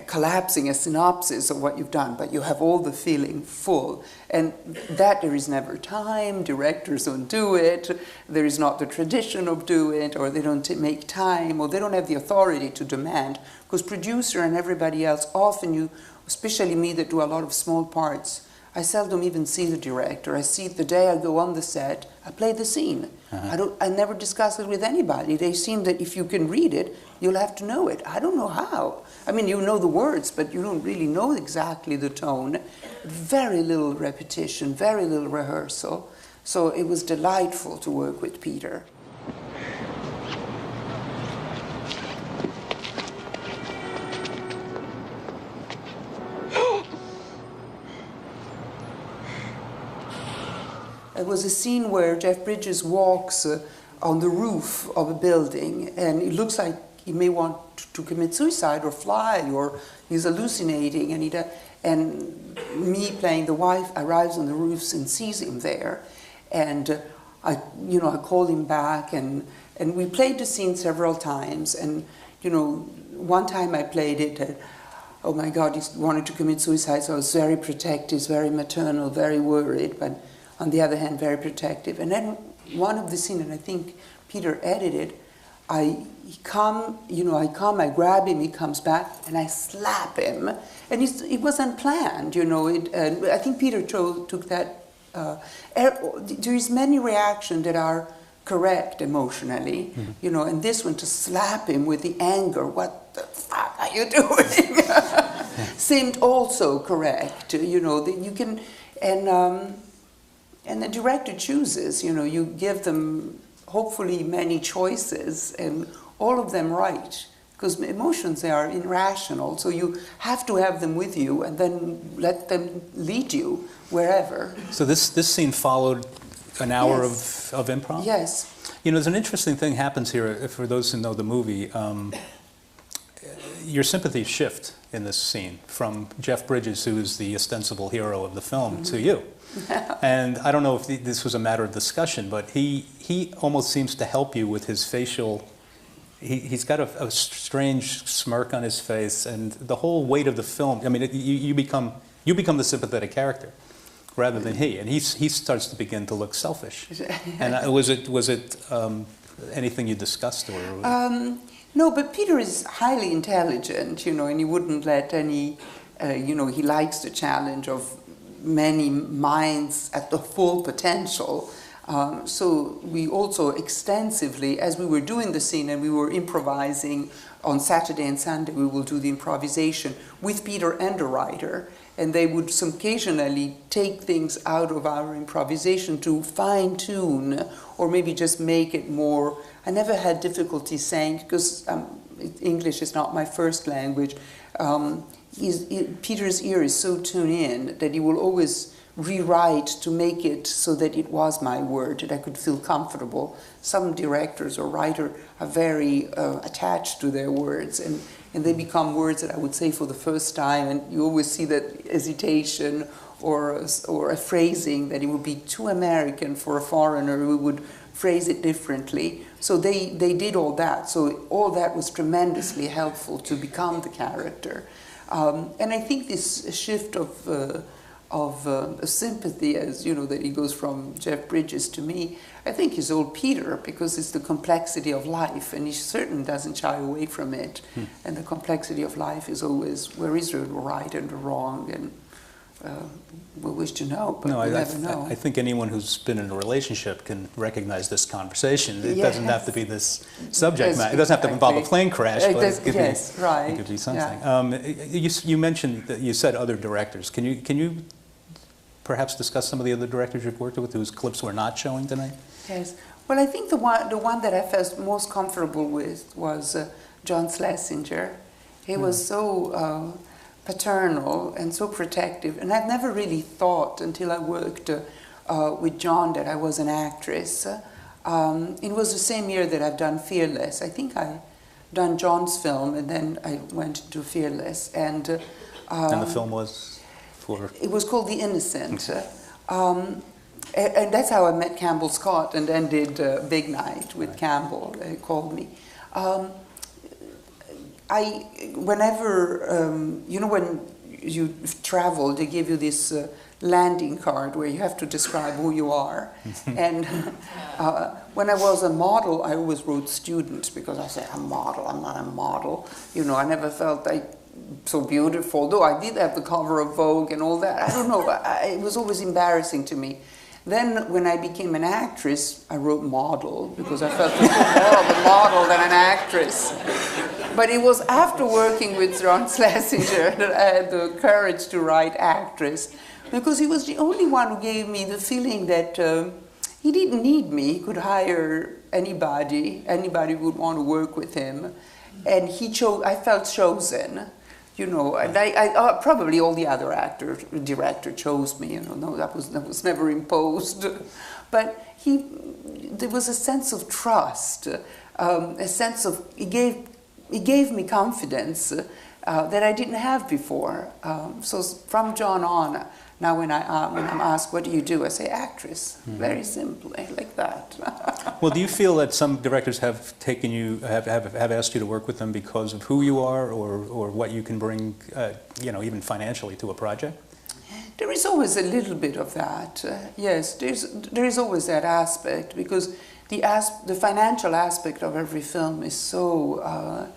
collapsing, a synopsis of what you've done, but you have all the feeling full. And that there is never time, directors don't do it, there is not the tradition of do it, or they don't make time, or they don't have the authority to demand. Because producer and everybody else, often especially me that do a lot of small parts, I seldom even see the director. I see it the day I go on the set, I play the scene. I never discuss it with anybody. They seem that if you can read it, you'll have to know it. I don't know how. I mean, you know the words, but you don't really know exactly the tone. Very little repetition, very little rehearsal. So it was delightful to work with Peter. It was a scene where Jeff Bridges walks on the roof of a building, and it looks like he may want to commit suicide or fly, or he's hallucinating, and me playing the wife arrives on the roofs and sees him there, and I call him back, and we played the scene several times, and one time I played it. Oh my God, he wanted to commit suicide, so I was very protective, very maternal, very worried, but on the other hand, very protective. And then one of the scenes, and I think Peter edited, I grab him, he comes back, and I slap him. And it was unplanned, and I think Peter took that. There is many reactions that are correct emotionally, and this one, to slap him with the anger, what the fuck are you doing? Seemed also correct, that you can, and the director chooses, you give them hopefully many choices and all of them right, because emotions, they are irrational, so you have to have them with you and then let them lead you wherever. So this scene followed an hour Yes. of improv? Yes. You know, there's an interesting thing happens here, for those who know the movie. Your sympathies shift in this scene from Jeff Bridges, who is the ostensible hero of the film, to you. And I don't know if this was a matter of discussion, but he almost seems to help you with his facial. He's got a strange smirk on his face, and the whole weight of the film. I mean, you become the sympathetic character rather than he, and he starts to begin to look selfish. And was it anything you discussed or? No, but Peter is highly intelligent, you know, and he wouldn't let any, you know, he likes the challenge of many minds at the full potential. So we also extensively, as we were doing the scene and we were improvising on Saturday and Sunday, we will do the improvisation with Peter and a writer. And they would occasionally take things out of our improvisation to fine-tune or maybe just make it more. I never had difficulty saying, because English is not my first language, Peter's ear is so tuned in that he will always rewrite to make it so that it was my word, that I could feel comfortable. Some directors or writers are very attached to their words, and they become words that I would say for the first time, and you always see that hesitation or a phrasing that it would be too American for a foreigner who would phrase it differently. So they did all that. So all that was tremendously helpful to become the character. And I think this shift of sympathy, as you know, that he goes from Jeff Bridges to me, I think is old Peter, because it's the complexity of life, and he certainly doesn't shy away from it. And the complexity of life is always, where is the right and the wrong, and we wish to know, but we never know. I think anyone who's been in a relationship can recognize this conversation. It doesn't have to be this subject matter. It doesn't have to involve a plane crash, but it could it could be something. Yeah. You mentioned that you said other directors. Can you perhaps discuss some of the other directors you've worked with whose clips we're not showing tonight? Yes. Well, I think the one that I felt most comfortable with was John Schlesinger. He was so paternal and so protective, and I've never really thought until I worked with John that I was an actress. It was the same year that I've done Fearless. I think I done John's film, and then I went to Fearless. And the film was for? It was called The Innocent. And that's how I met Campbell Scott, and then did Big Night with Campbell. He called me. Whenever, you know, when you travel, they give you this landing card where you have to describe who you are. And when I was a model, I always wrote student, because I said, I'm a model, I'm not a model. You know, I never felt like so beautiful, though I did have the cover of Vogue and all that. I don't know, it was always embarrassing to me. Then when I became an actress, I wrote model, because I felt more of a model than an actress. But it was after working with John Schlesinger that I had the courage to write actress, because he was the only one who gave me the feeling that he didn't need me. He could hire anybody would want to work with him. And I felt chosen. You know, and I probably all the other director chose me. You know, no, that was never imposed. But there was a sense of trust, a sense of he gave me confidence that I didn't have before. So from John on, now when I'm asked what do you do, I say actress, very simply, like that. Well, do you feel that some directors have taken you, have asked you to work with them because of who you are, or what you can bring, you know, even financially to a project? There is always a little bit of that. Yes, there is always that aspect, because the financial aspect of every film is so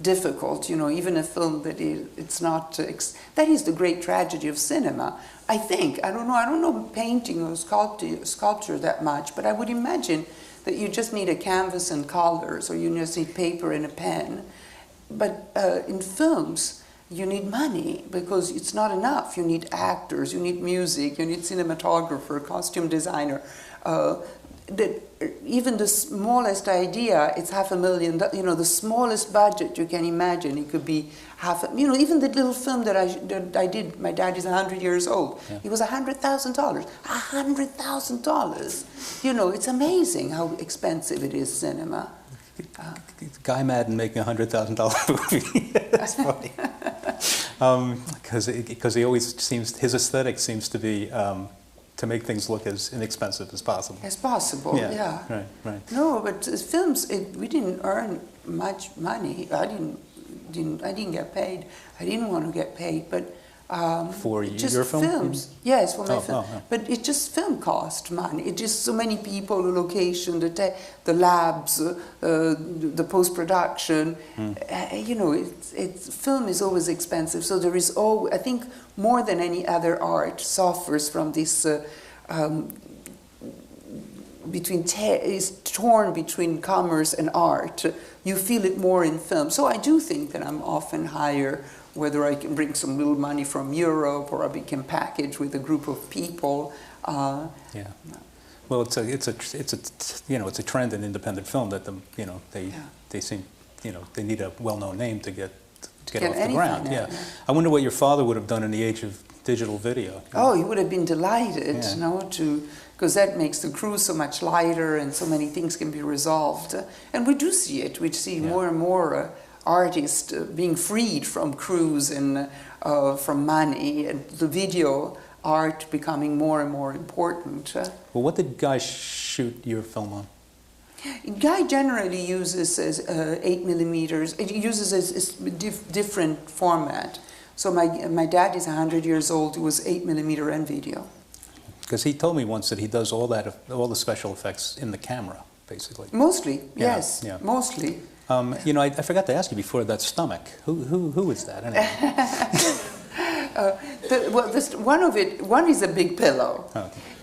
difficult. You know, even a film that it's not. That is the great tragedy of cinema. I think. I don't know painting or sculpture that much, but I would imagine that you just need a canvas and colors, or you just need paper and a pen. But in films, you need money, because it's not enough. You need actors, you need music, you need cinematographer, costume designer. even the smallest idea, it's $500,000. You know, the smallest budget you can imagine, it could be you know, even the little film that I did, my dad is 100 years old. Yeah. It was $100,000. $100,000. You know, it's amazing how expensive it is, cinema. Guy Madden making $100,000 movie. That's funny. Because he always seems, his aesthetic seems to be to make things look as inexpensive as possible. As possible, yeah. Right, right. No, but films, we didn't earn much money. I didn't get paid. I didn't want to get paid, but for just your film? Films. Yes, for my film. Oh. But it just film cost money. It just so many people, the location, the labs, the post production. You know, film is always expensive. So there is I think more than any other art suffers from this. Is torn between commerce and art. You feel it more in film. So I do think that I'm often higher, whether I can bring some little money from Europe or I can package with a group of people. Yeah. Well, it's a trend in independent film that they seem, they need a well-known name to get off the ground. Yeah. I wonder what your father would have done in the age of digital video. Oh, he would have been delighted, because that makes the crew so much lighter and so many things can be resolved. And we do see it. We see more and more artists being freed from crews and from money, and the video art becoming more and more important. Well, what did Guy shoot your film on? Guy generally uses 8 millimeters. It uses a different format. So my dad is 100 years old. It was 8 millimeter and video. Because he told me once that he does all the special effects in the camera, basically. Mostly, yes, mostly. I forgot to ask you before, that stomach. Who is that anyway? One is a big pillow,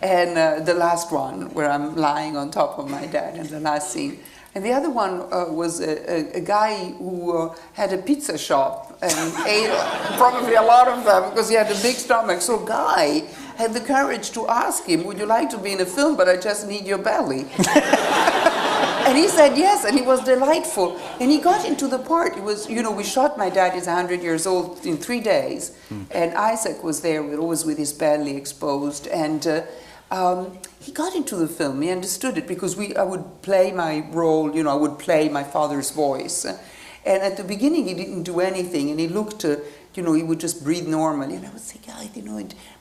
and the last one where I'm lying on top of my dad in the last scene. And the other one was a guy who had a pizza shop and ate probably a lot of them because he had a big stomach. So Guy had the courage to ask him, would you like to be in a film, but I just need your belly. And he said yes, and he was delightful. And he got into the part. It was, we shot My Dad is 100 years old in 3 days, and Isaac was there always with his belly exposed. And he got into the film. He understood it because I would play my role, I would play my father's voice. And at the beginning, he didn't do anything, and he looked, he would just breathe normally. And I would say, God,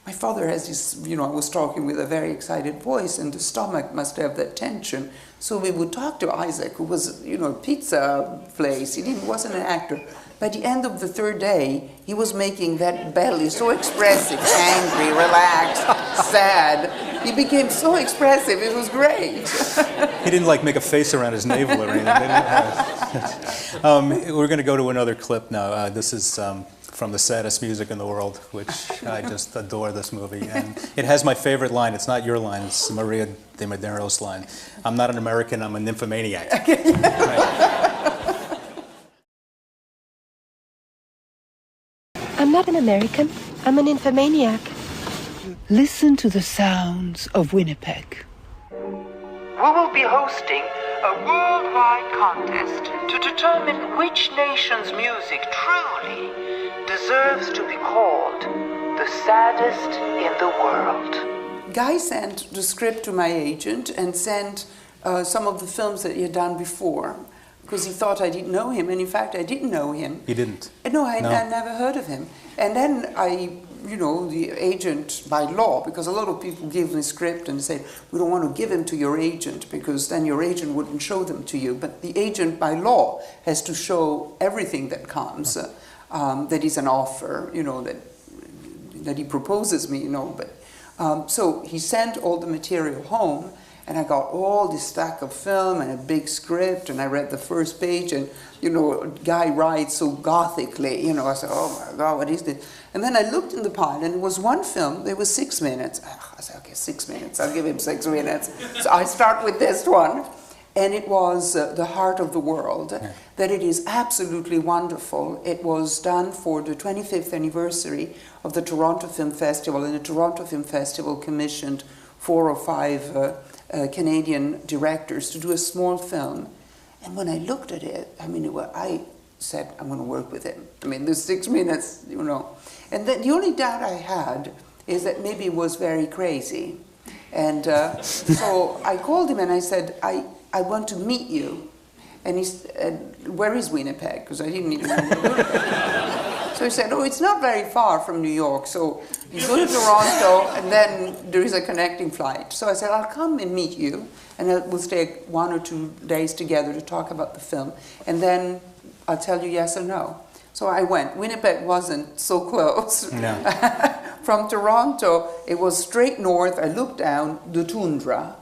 my father has this, I was talking with a very excited voice, and the stomach must have that tension. So we would talk to Isaac, who was, a pizza place. He wasn't an actor. By the end of the 3rd day, he was making that belly so expressive, angry, relaxed, sad. He became so expressive, it was great. He didn't make a face around his navel or anything. We're going to go to another clip now. This is from the saddest music in the world, which I just adore this movie. And it has my favorite line. It's not your line, it's Maria de Medeiros' line. I'm not an American, I'm a nymphomaniac. I'm not an American, I'm an nymphomaniac. Listen to the sounds of Winnipeg. We will be hosting a worldwide contest to determine which nation's music truly deserves to be called the saddest in the world. Guy sent the script to my agent and sent some of the films that he had done before, because he thought I didn't know him, and in fact I didn't know him. You didn't? No, I never heard of him. And then the agent, by law, because a lot of people give me script and say, we don't want to give him to your agent because then your agent wouldn't show them to you. But the agent, by law, has to show everything that comes, that is an offer, that he proposes me, But so he sent all the material home, and I got all this stack of film and a big script, and I read the first page, and, Guy writes so gothically, I said, oh my God, what is this? And then I looked in the pile, and it was one film, there was 6 minutes. I said, okay, 6 minutes, I'll give him 6 minutes. So I start with this one, and it was The Heart of the World, that it is absolutely wonderful. It was done for the 25th anniversary of the Toronto Film Festival, and the Toronto Film Festival commissioned 4 or 5 Canadian directors to do a small film. And when I looked at it, I mean, I said, I'm going to work with him. I mean, there's 6 minutes, you know. And then the only doubt I had is that maybe he was very crazy. And so I called him and I said, I want to meet you. And he said, where is Winnipeg? Because I didn't even know Winnipeg. So he said, oh, it's not very far from New York. So you go to Toronto, and then there is a connecting flight. So I said, I'll come and meet you, and we'll stay 1 or 2 days together to talk about the film. And then I'll tell you yes or no. So I went. Winnipeg wasn't so close. No. From Toronto, it was straight north. I looked down, the tundra.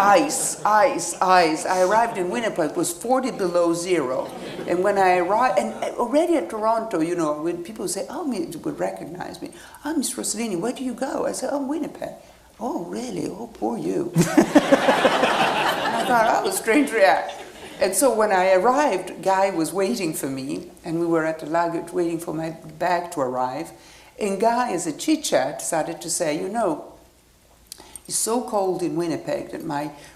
Ice, ice, ice. I arrived in Winnipeg, it was 40 below zero. And when I arrived, and already at Toronto, you know, when people say, oh, you would recognize me. Oh, Miss Rossellini, where do you go? I said, oh, Winnipeg. Oh, really? Oh, poor you. And I thought, oh, strange reaction. And so when I arrived, Guy was waiting for me, and we were at the luggage waiting for my bag to arrive. And Guy, as a chit-chat, started to say, you know, it's so cold in Winnipeg that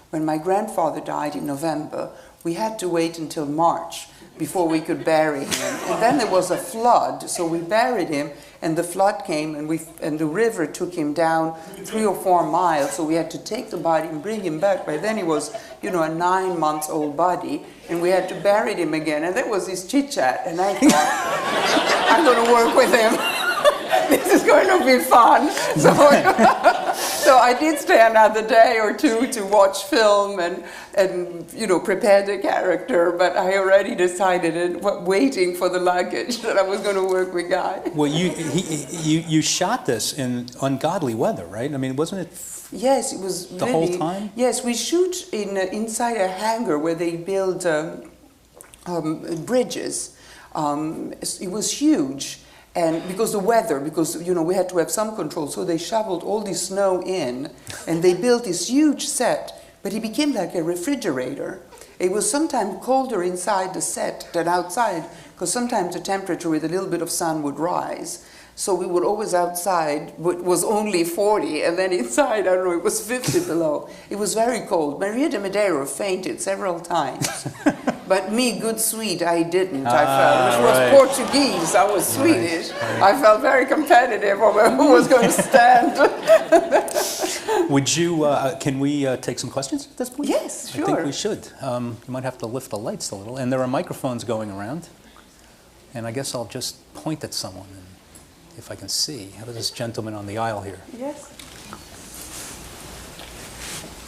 when my grandfather died in November, we had to wait until March before we could bury him. And then there was a flood, so we buried him, and the flood came, and the river took him down 3 or 4 miles, so we had to take the body and bring him back. By then he was, you know, a 9-month-old body, and we had to bury him again. And that was his chit-chat, and I thought, I'm going to work with him. This is going to be fun. So I did stay another day or two to watch film and you know, prepare the character, but I already decided, waiting for the luggage, that I was going to work with Guy. Well, you shot this in ungodly weather, right? I mean, wasn't it? Yes, it was the whole time. Yes, we shoot inside a hangar where they build bridges. It was huge. And because you know, we had to have some control, so they shoveled all this snow in, and they built this huge set, but it became like a refrigerator. It was sometimes colder inside the set than outside, because sometimes the temperature with a little bit of sun would rise. So we would always outside, it was only 40, and then inside, I don't know, it was 50 below. It was very cold. Maria de Madeira fainted several times. But me, good sweet, I didn't. I felt, which was Portuguese, I was Swedish. Right. I felt very competitive over who was going to stand. Would you, can we take some questions at this point? Yes, sure. I think we should. You might have to lift the lights a little. And there are microphones going around. And I guess I'll just point at someone, and if I can see. How does this gentleman on the aisle here? Yes.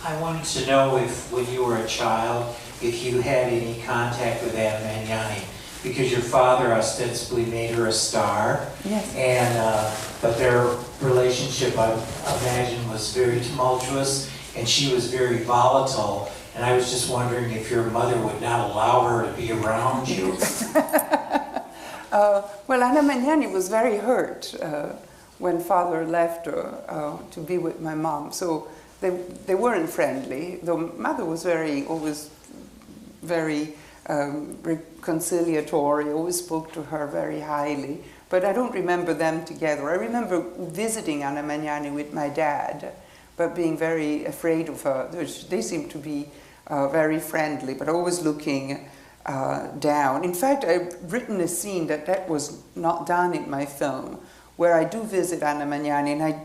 I wanted to know if, when you were a child, if you had any contact with Anna Magnani, because your father ostensibly made her a star. Yes. And but their relationship, I imagine, was very tumultuous, and she was very volatile. And I was just wondering if your mother would not allow her to be around you. Well, Anna Magnani was very hurt when father left her to be with my mom. So they weren't friendly. The mother was always very conciliatory, always spoke to her very highly. But I don't remember them together. I remember visiting Anna Magnani with my dad, but being very afraid of her. They seemed to be very friendly, but always looking down. In fact, I've written a scene that was not done in my film, where I do visit Anna Magnani, and I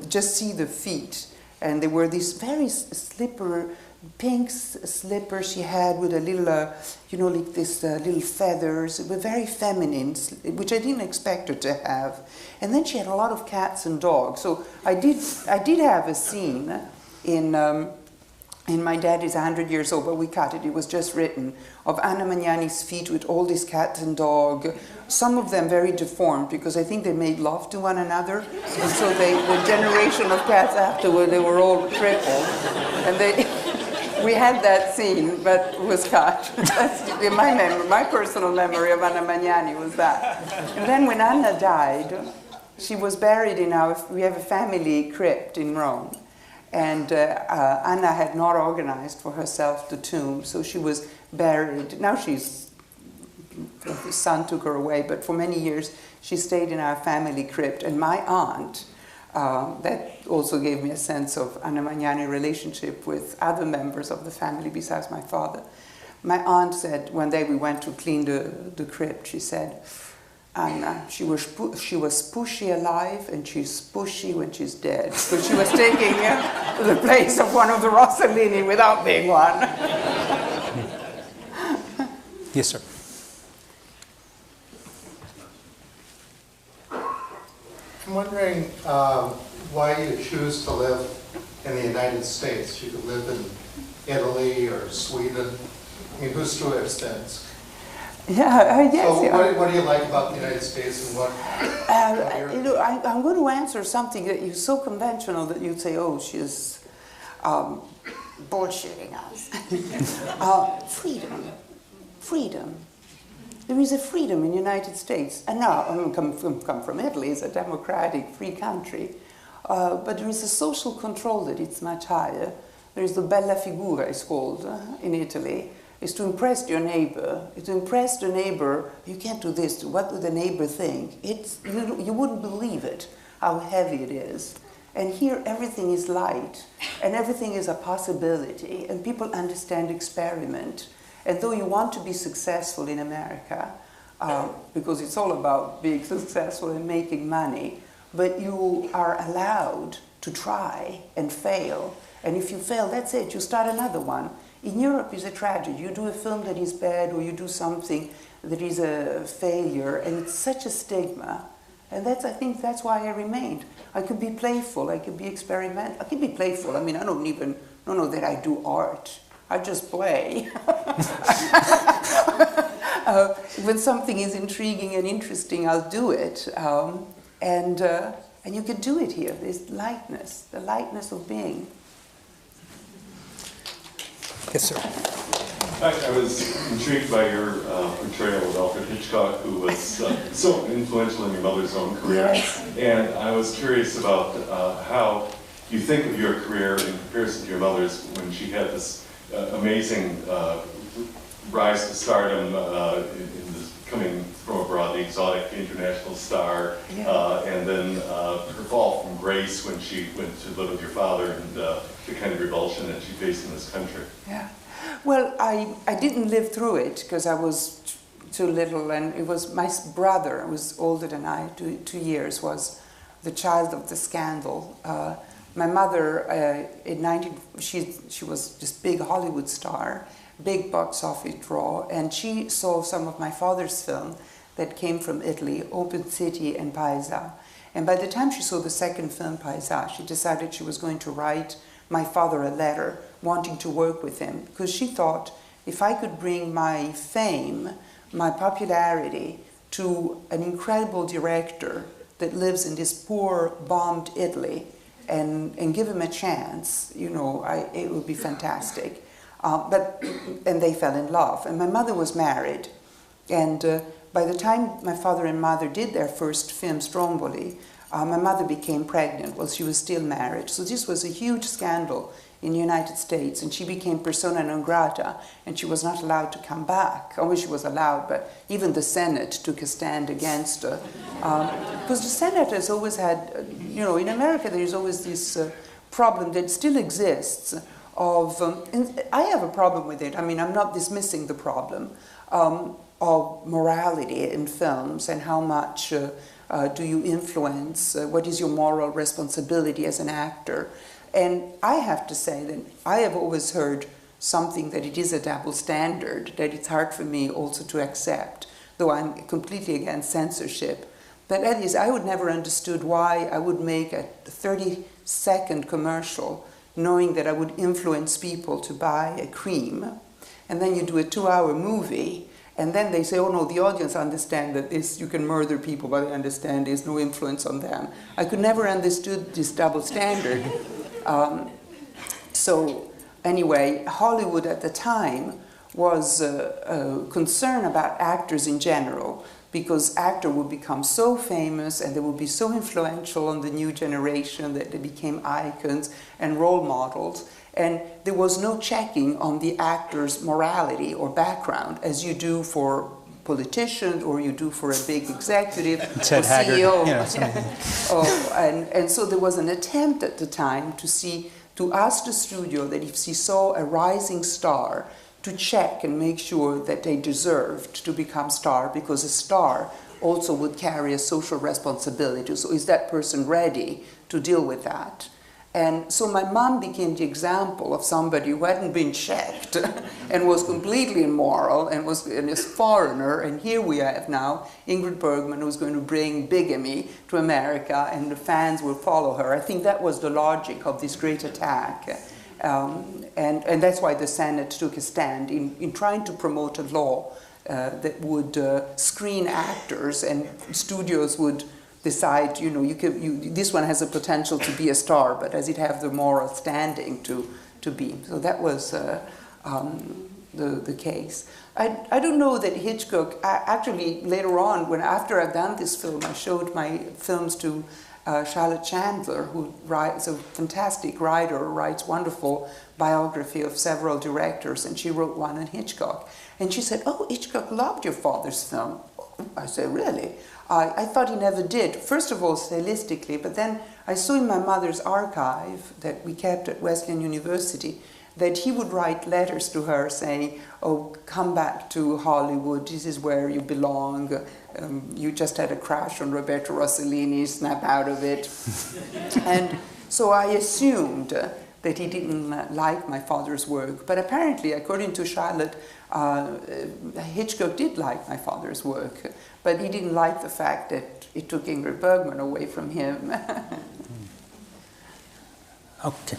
just see the feet. And there were these very pink slippers she had with a little, you know, like this little feathers. They were very feminine, which I didn't expect her to have. And then she had a lot of cats and dogs. So I did have a scene in My Dad is 100 Years Old, but we cut it. It was just written, of Anna Magnani's feet with all these cats and dogs. Some of them very deformed, because I think they made love to one another. And so the generation of cats afterward, they were all crippled. And we had that scene, but it was cut. That's in my memory, my personal memory of Anna Magnani was that. And then when Anna died, she was buried we have a family crypt in Rome. And Anna had not organized for herself the tomb, so she was buried. Now the son took her away, but for many years she stayed in our family crypt. And my aunt That also gave me a sense of Anna Magnani relationship with other members of the family besides my father. My aunt said one day we went to clean the crypt. She said, Anna, she was pushy alive and she's pushy when she's dead. Because she was taking the place of one of the Rossellini without being one. Yes, sir. I'm wondering why you choose to live in the United States. You could live in Italy or Sweden. I mean, who's true extents? Yeah, yes. So what do you like about the United States and what? You know, I'm going to answer something that is so conventional that you'd say, oh, she's bullshitting us. Freedom. There is a freedom in the United States. And now, I come from Italy, it's a democratic, free country. But there is a social control that it's much higher. There is the bella figura, it's called, in Italy. Is to impress your neighbor. To impress the neighbor, you can't do this. What would the neighbor think? You wouldn't believe it, how heavy it is. And here everything is light, and everything is a possibility, and people understand experiment. And though you want to be successful in America, because it's all about being successful and making money, but you are allowed to try and fail. And if you fail, that's it, you start another one. In Europe, it's a tragedy. You do a film that is bad, or you do something that is a failure, and it's such a stigma. And I think that's why I remained. I could be playful, I could be experimental. I could be playful. I mean, I don't know that I do art. I just play. When something is intriguing and interesting, I'll do it. And you can do it here. There's lightness, the lightness of being. Yes, sir. I was intrigued by your portrayal of Alfred Hitchcock, who was so influential in your mother's own career. Yes. And I was curious about how you think of your career in comparison to your mother's when she had this amazing rise to stardom in this coming from abroad, the exotic international star, and then her fall from grace when she went to live with your father and the kind of revulsion that she faced in this country. Yeah. Well, I didn't live through it because I was too little, and it was my brother, who was older than I, 2 years, was the child of the scandal. My mother, she was this big Hollywood star, big box office draw, and she saw some of my father's film that came from Italy, Open City and Paesa. And by the time she saw the second film, Paesa, she decided she was going to write my father a letter wanting to work with him, because she thought if I could bring my fame, my popularity to an incredible director that lives in this poor, bombed Italy and give him a chance, you know, it would be fantastic. And they fell in love. And my mother was married. And by the time my father and mother did their first film, Stromboli, my mother became pregnant while she was still married. So this was a huge scandal in the United States, and she became persona non grata, and she was not allowed to come back. I wish she was allowed, but even the Senate took a stand against her. Because the Senate has always had, you know, in America there is always this problem that still exists of, and I have a problem with it. I mean, I'm not dismissing the problem of morality in films and how much do you influence, what is your moral responsibility as an actor. And I have to say that I have always heard something that it is a double standard, that it's hard for me also to accept, though I'm completely against censorship. But that is, I would never understood why I would make a 30-second commercial knowing that I would influence people to buy a cream, and then you do a 2-hour movie, and then they say, oh no, the audience understand that this, you can murder people, but they understand there's no influence on them. I could never understood this double standard. So anyway, Hollywood at the time was concerned about actors in general, because actors would become so famous and they would be so influential on the new generation that they became icons and role models. And there was no checking on the actor's morality or background, as you do for politician or you do for a big executive Ted or Haggard, CEO. you know, And so there was an attempt at the time to ask the studio that if she saw a rising star, to check and make sure that they deserved to become star, because a star also would carry a social responsibility. So is that person ready to deal with that? And so my mom became the example of somebody who hadn't been checked and was completely immoral and was a foreigner. And here we have now Ingrid Bergman, who's going to bring bigamy to America, and the fans will follow her. I think that was the logic of this great attack. And that's why the Senate took a stand in trying to promote a law that would screen actors, and studios would decide, you know, this one has a potential to be a star, but does it have the moral standing to be? So that was the case. I don't know that Hitchcock, actually later on, after I've done this film, I showed my films to Charlotte Chandler, who is a fantastic writer, writes wonderful biography of several directors, and she wrote one on Hitchcock. And she said, "Oh, Hitchcock loved your father's film." I said, "Really?" I thought he never did. First of all, stylistically, but then I saw in my mother's archive that we kept at Wesleyan University that he would write letters to her saying, "Oh, come back to Hollywood, this is where you belong. You just had a crush on Roberto Rossellini, snap out of it." And so I assumed that he didn't like my father's work. But apparently, according to Charlotte, Hitchcock did like my father's work, but he didn't like the fact that it took Ingrid Bergman away from him. Okay.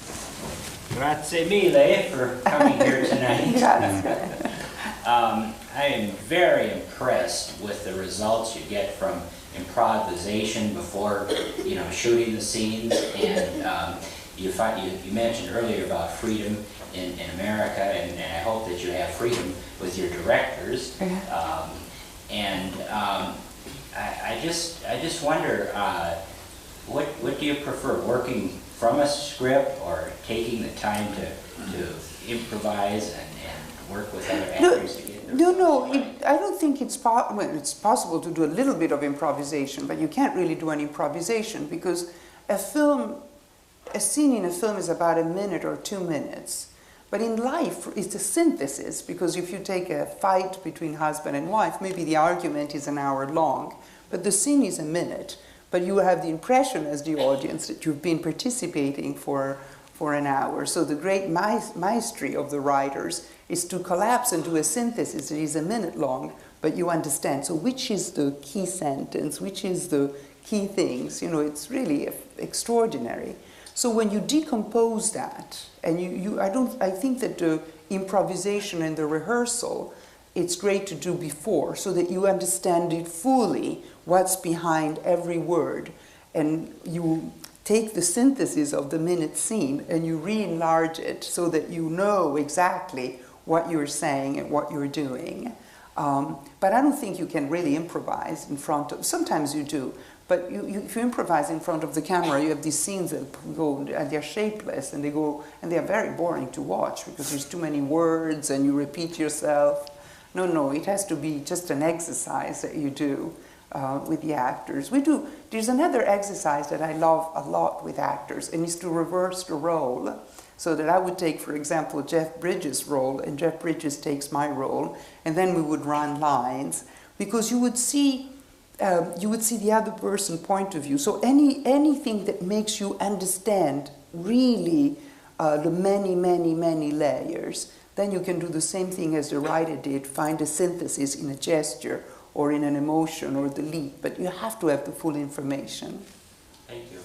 Grazie mille for coming here tonight. I am very impressed with the results you get from improvisation before, you know, shooting the scenes, and you mentioned earlier about freedom in America, and I hope that you have freedom with your directors. I just wonder, what do you prefer, working from a script or taking the time to improvise and work with other actors to get their I don't think it's it's possible to do a little bit of improvisation, but you can't really do an improvisation because a scene in a film is about a minute or 2 minutes. But in life, it's a synthesis, because if you take a fight between husband and wife, maybe the argument is an hour long, but the scene is a minute. But you have the impression as the audience that you've been participating for an hour. So the great mastery of the writers is to collapse and do a synthesis that is a minute long, but you understand. So which is the key sentence? Which is the key things? You know, it's really extraordinary. So when you decompose that, and I think that the improvisation and the rehearsal, it's great to do before, so that you understand it fully, what's behind every word, and you take the synthesis of the minute scene and you re-enlarge it so that you know exactly what you're saying and what you're doing. But I don't think you can really improvise in front of, sometimes you do, but if you improvise in front of the camera, you have these scenes that go, and they're shapeless, and they're very boring to watch because there's too many words and you repeat yourself. No, it has to be just an exercise that you do with the actors. There's another exercise that I love a lot with actors, and it's to reverse the role. So that I would take, for example, Jeff Bridges' role, and Jeff Bridges takes my role, and then we would run lines, because you would see the other person's point of view. So anything that makes you understand really the many, many, many layers, then you can do the same thing as the writer did, find a synthesis in a gesture or in an emotion or the leap, but you have to have the full information. Thank you.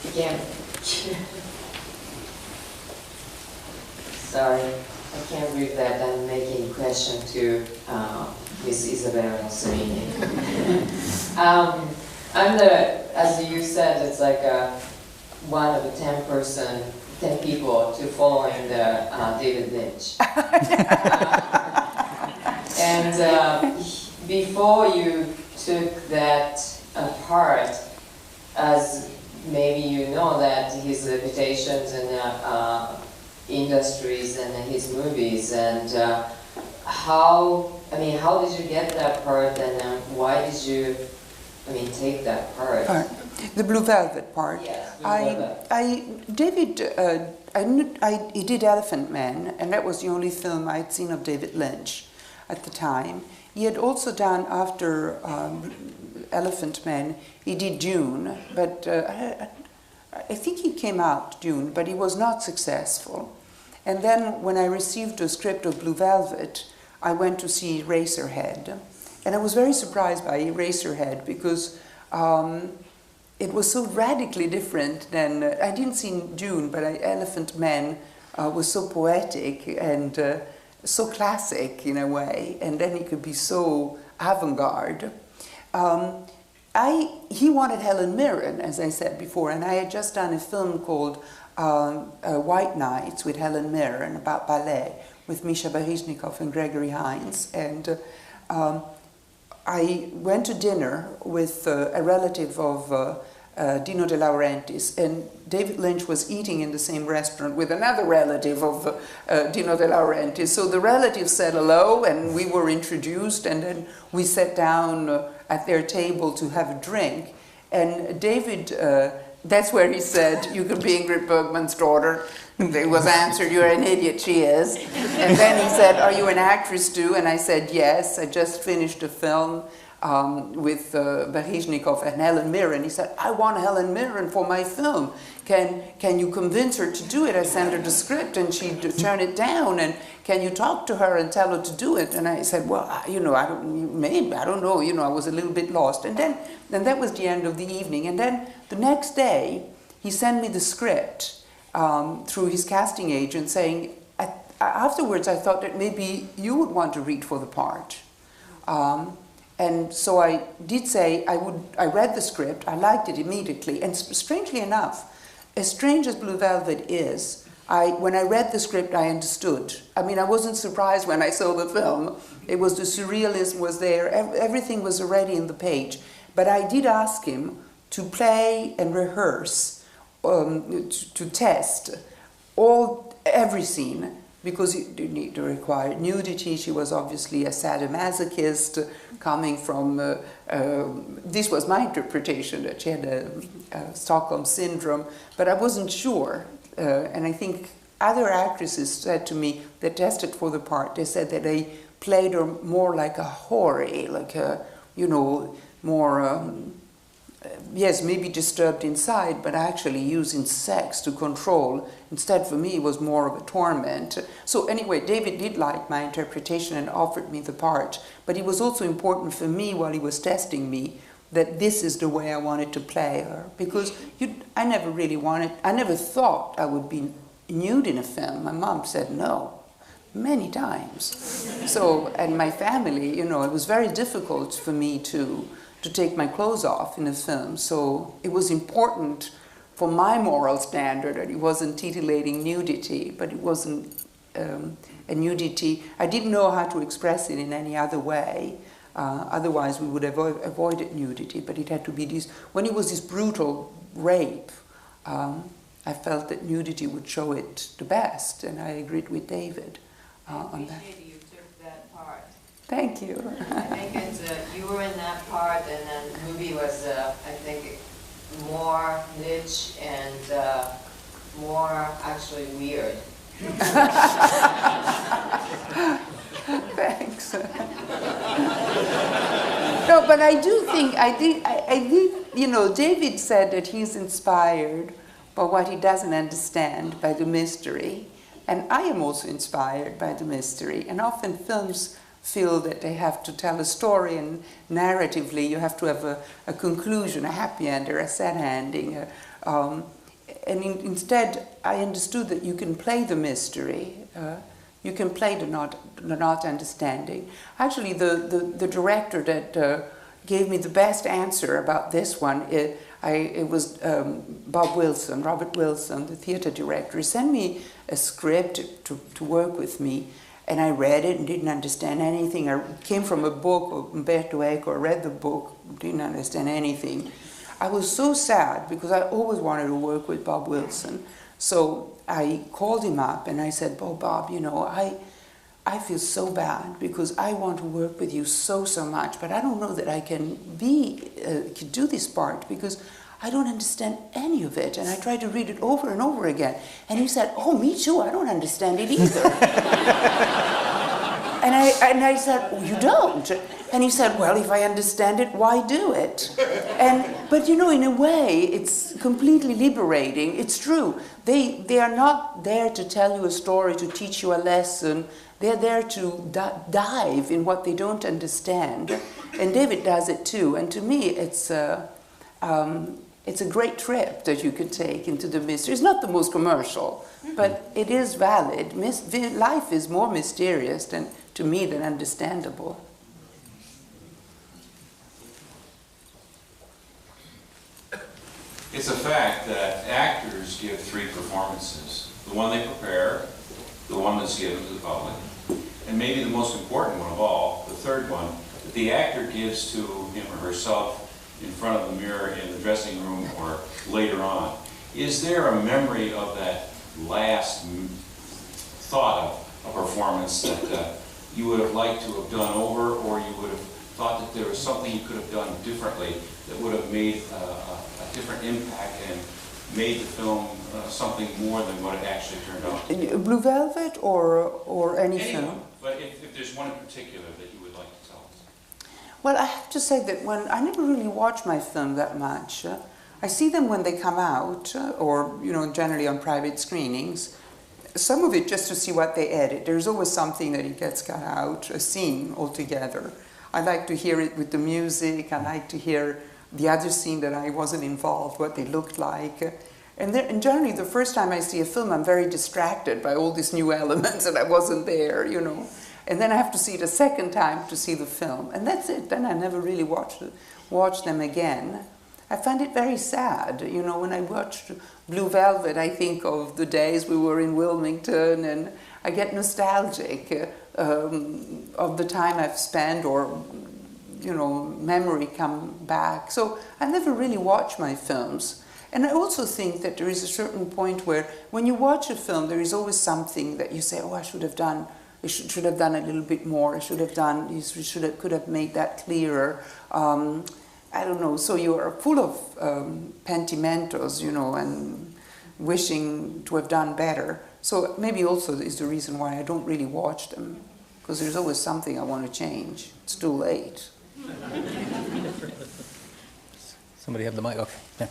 Again, sorry, I can't believe that I'm making a question to Miss Isabella Rossellini. As you said, it's like one of the 10 people to following the David Lynch. And before you took that part, as maybe you know that his reputations and industries and his movies, and how did you get that part, and why did you, take that part? The Blue Velvet part. Yes, Blue Velvet. David, he did Elephant Man, and that was the only film I'd seen of David Lynch at the time. He had also done, after Elephant Man, he did Dune, but I think he came out Dune, but he was not successful. And then when I received a script of Blue Velvet, I went to see Eraserhead. And I was very surprised by Eraserhead because it was so radically different than, I didn't see Dune, but Elephant Man was so poetic and so classic in a way, and then he could be so avant-garde. He wanted Helen Mirren, as I said before, and I had just done a film called White Nights with Helen Mirren about ballet with Misha Baryshnikov and Gregory Hines, and I went to dinner with a relative of Dino De Laurentiis, and David Lynch was eating in the same restaurant with another relative of Dino De Laurentiis. So the relative said hello, and we were introduced, and then we sat down at their table to have a drink. And David, that's where he said, "You could be Ingrid Bergman's daughter." It was answered, "You're an idiot," she is. And then he said, "Are you an actress too?" And I said, "Yes, I just finished a film with Baryshnikov and Helen Mirren." He said, "I want Helen Mirren for my film. Can you convince her to do it? I sent her the script and she turned it down. And can you talk to her and tell her to do it?" And I said, "Well, I don't know. I was a little bit lost." And that was the end of the evening. And then the next day, he sent me the script through his casting agent, saying, afterwards I thought that maybe you would want to read for the part. And so I did say I read the script, I liked it immediately, and strangely enough, as strange as Blue Velvet is, when I read the script I understood. I wasn't surprised when I saw the film. It was the surrealism was there, everything was already in the page. But I did ask him to play and rehearse, to test every scene, because you need to require nudity. She was obviously a sadomasochist coming from, this was my interpretation, that she had a Stockholm syndrome, but I wasn't sure. And I think other actresses said to me, that tested for the part, they said that they played her more like a hoary, like a, more, yes, maybe disturbed inside, but actually using sex to control. Instead, for me, it was more of a torment. So anyway, David did like my interpretation and offered me the part. But it was also important for me, while he was testing me, that this is the way I wanted to play her. Because I never thought I would be nude in a film. My mom said no, many times. So, and my family, it was very difficult for me to take my clothes off in a film. So it was important for my moral standard that it wasn't titillating nudity, but it wasn't a nudity. I didn't know how to express it in any other way. Otherwise we would have avoided nudity, but it had to be this. When it was this brutal rape, I felt that nudity would show it the best, and I agreed with David on that. You took that part. Thank you. I think you were in that part, and then the movie was, I think, more niche and more actually weird. Thanks. No, but I do think, David said that he's inspired by what he doesn't understand, by the mystery. And I am also inspired by the mystery. And often films feel that they have to tell a story, and narratively you have to have a conclusion, a happy end or a sad ending. And instead, I understood that you can play the mystery. You can play the not understanding. Actually, the director that gave me the best answer about this one, it was Robert Wilson, the theater director. He sent me a script to work with me, and I read it and didn't understand anything. I came from a book of Umberto Eco, I read the book, didn't understand anything. I was so sad because I always wanted to work with Bob Wilson. So I called him up and I said, "Oh, Bob, you know, I feel so bad because I want to work with you so much, but I don't know that I can do this part because I don't understand any of it." And I tried to read it over and over again. And he said, "Oh, me too, I don't understand it either." and I said, "Oh, you don't?" And he said, "Well, if I understand it, why do it?" But you know, in a way, it's completely liberating. It's true. They are not there to tell you a story, to teach you a lesson. They're there to dive in what they don't understand. And David does it too. And to me, it's a great trip that you can take into the mystery. It's not the most commercial, but it is valid. Life is more mysterious to me than understandable. It's a fact that actors give 3 performances. The one they prepare, the one that's given to the public, and maybe the most important one of all, the third one, that the actor gives to him or herself in front of the mirror in the dressing room or later on. Is there a memory of that last thought of a performance that you would have liked to have done over, or you would have thought that there was something you could have done differently that would have made a different impact and made the film something more than what it actually turned out? Blue Velvet or any film? But if there's one in particular that you would like to tell us. Well, I have to say that I never really watch my film that much. I see them when they come out, or you know, generally on private screenings. Some of it just to see what they edit. There's always something that it gets cut out, a scene altogether. I like to hear it with the music. I like to hear the other scene that I wasn't involved, what they looked like. And generally, the first time I see a film, I'm very distracted by all these new elements and I wasn't there, you know. And then I have to see it a second time to see the film. And that's it. Then I never really watch them again. I find it very sad. You know, when I watched Blue Velvet, I think of the days we were in Wilmington, and I get nostalgic of the time I've spent, or, you know, memory come back. So I never really watch my films. And I also think that there is a certain point where when you watch a film, there is always something that you say, oh, I should have done, I should have done a little bit more, I should have done, could have made that clearer. I don't know, so you are full of pentimentos, you know, and wishing to have done better. So maybe also is the reason why I don't really watch them, because there's always something I want to change. It's too late. Somebody have the mic? Okay. Yeah.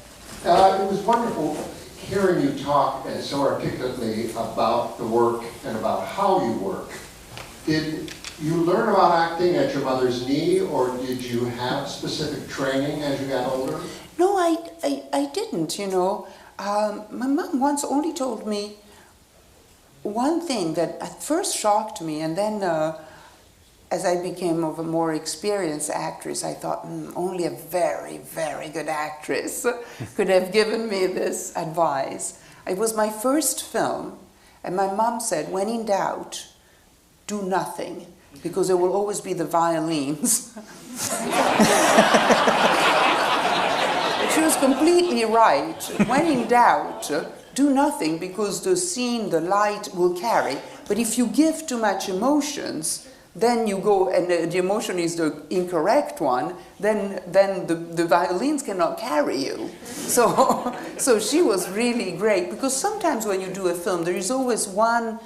It was wonderful hearing you talk so articulately about the work and about how you work. Did you learn about acting at your mother's knee, or did you have specific training as you got older? No, I didn't, you know. My mom once only told me one thing that at first shocked me, and then as I became of a more experienced actress, I thought, only a very, very good actress could have given me this advice. It was my first film, and my mom said, when in doubt, do nothing, because there will always be the violins. She was completely right. When in doubt, do nothing, because the scene, the light will carry. But if you give too much emotions, then you go, and the emotion is the incorrect one, then the violins cannot carry you. So she was really great, because sometimes when you do a film, there is always one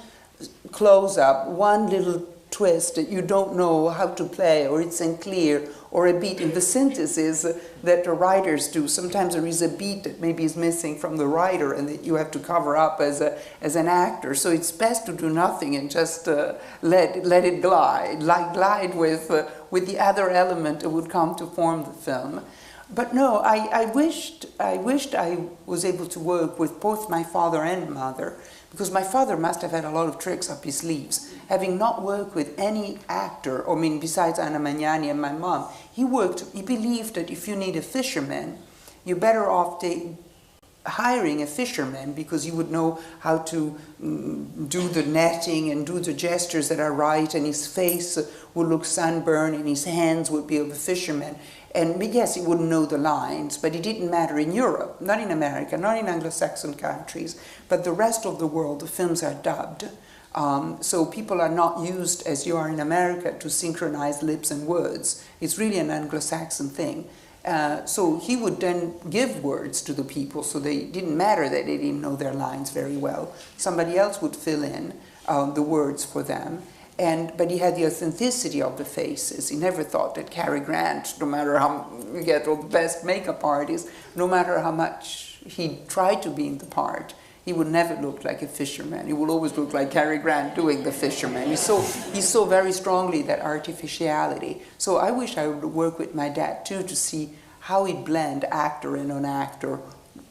close-up, one little twist that you don't know how to play, or it's unclear, or a beat in the synthesis that the writers do. Sometimes there is a beat that maybe is missing from the writer and that you have to cover up as an actor. So it's best to do nothing and just let it glide with the other element that would come to form the film. But no, I wished I was able to work with both my father and mother, because my father must have had a lot of tricks up his sleeves. Having not worked with any actor, I mean, besides Anna Magnani and my mom, he believed that if you need a fisherman, you're better off hiring a fisherman because he would know how to do the netting and do the gestures that are right, and his face would look sunburned and his hands would be of a fisherman. And yes, he wouldn't know the lines, but it didn't matter in Europe, not in America, not in Anglo-Saxon countries, but the rest of the world, the films are dubbed. So people are not used, as you are in America, to synchronize lips and words. It's really an Anglo-Saxon thing. So he would then give words to the people, so they didn't matter that they didn't know their lines very well. Somebody else would fill in the words for them. But he had the authenticity of the faces. He never thought that Cary Grant, no matter how you get all the best makeup artists, no matter how much he tried to be in the part, he would never look like a fisherman. He would always look like Cary Grant doing the fisherman. He saw very strongly that artificiality. So I wish I would work with my dad too to see how he'd blend actor and non-actor.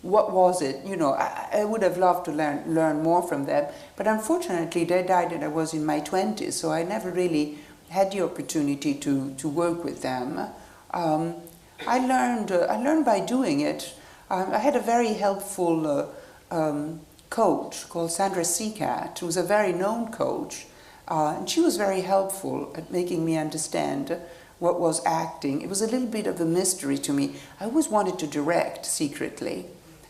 What was it? You know, I would have loved to learn more from them. But unfortunately, they died when I was in my 20s, so I never really had the opportunity to work with them. I learned by doing it. I had a very helpful coach called Sandra Seacat, who was a very known coach, and she was very helpful at making me understand what was acting. It was a little bit of a mystery to me. I always wanted to direct secretly,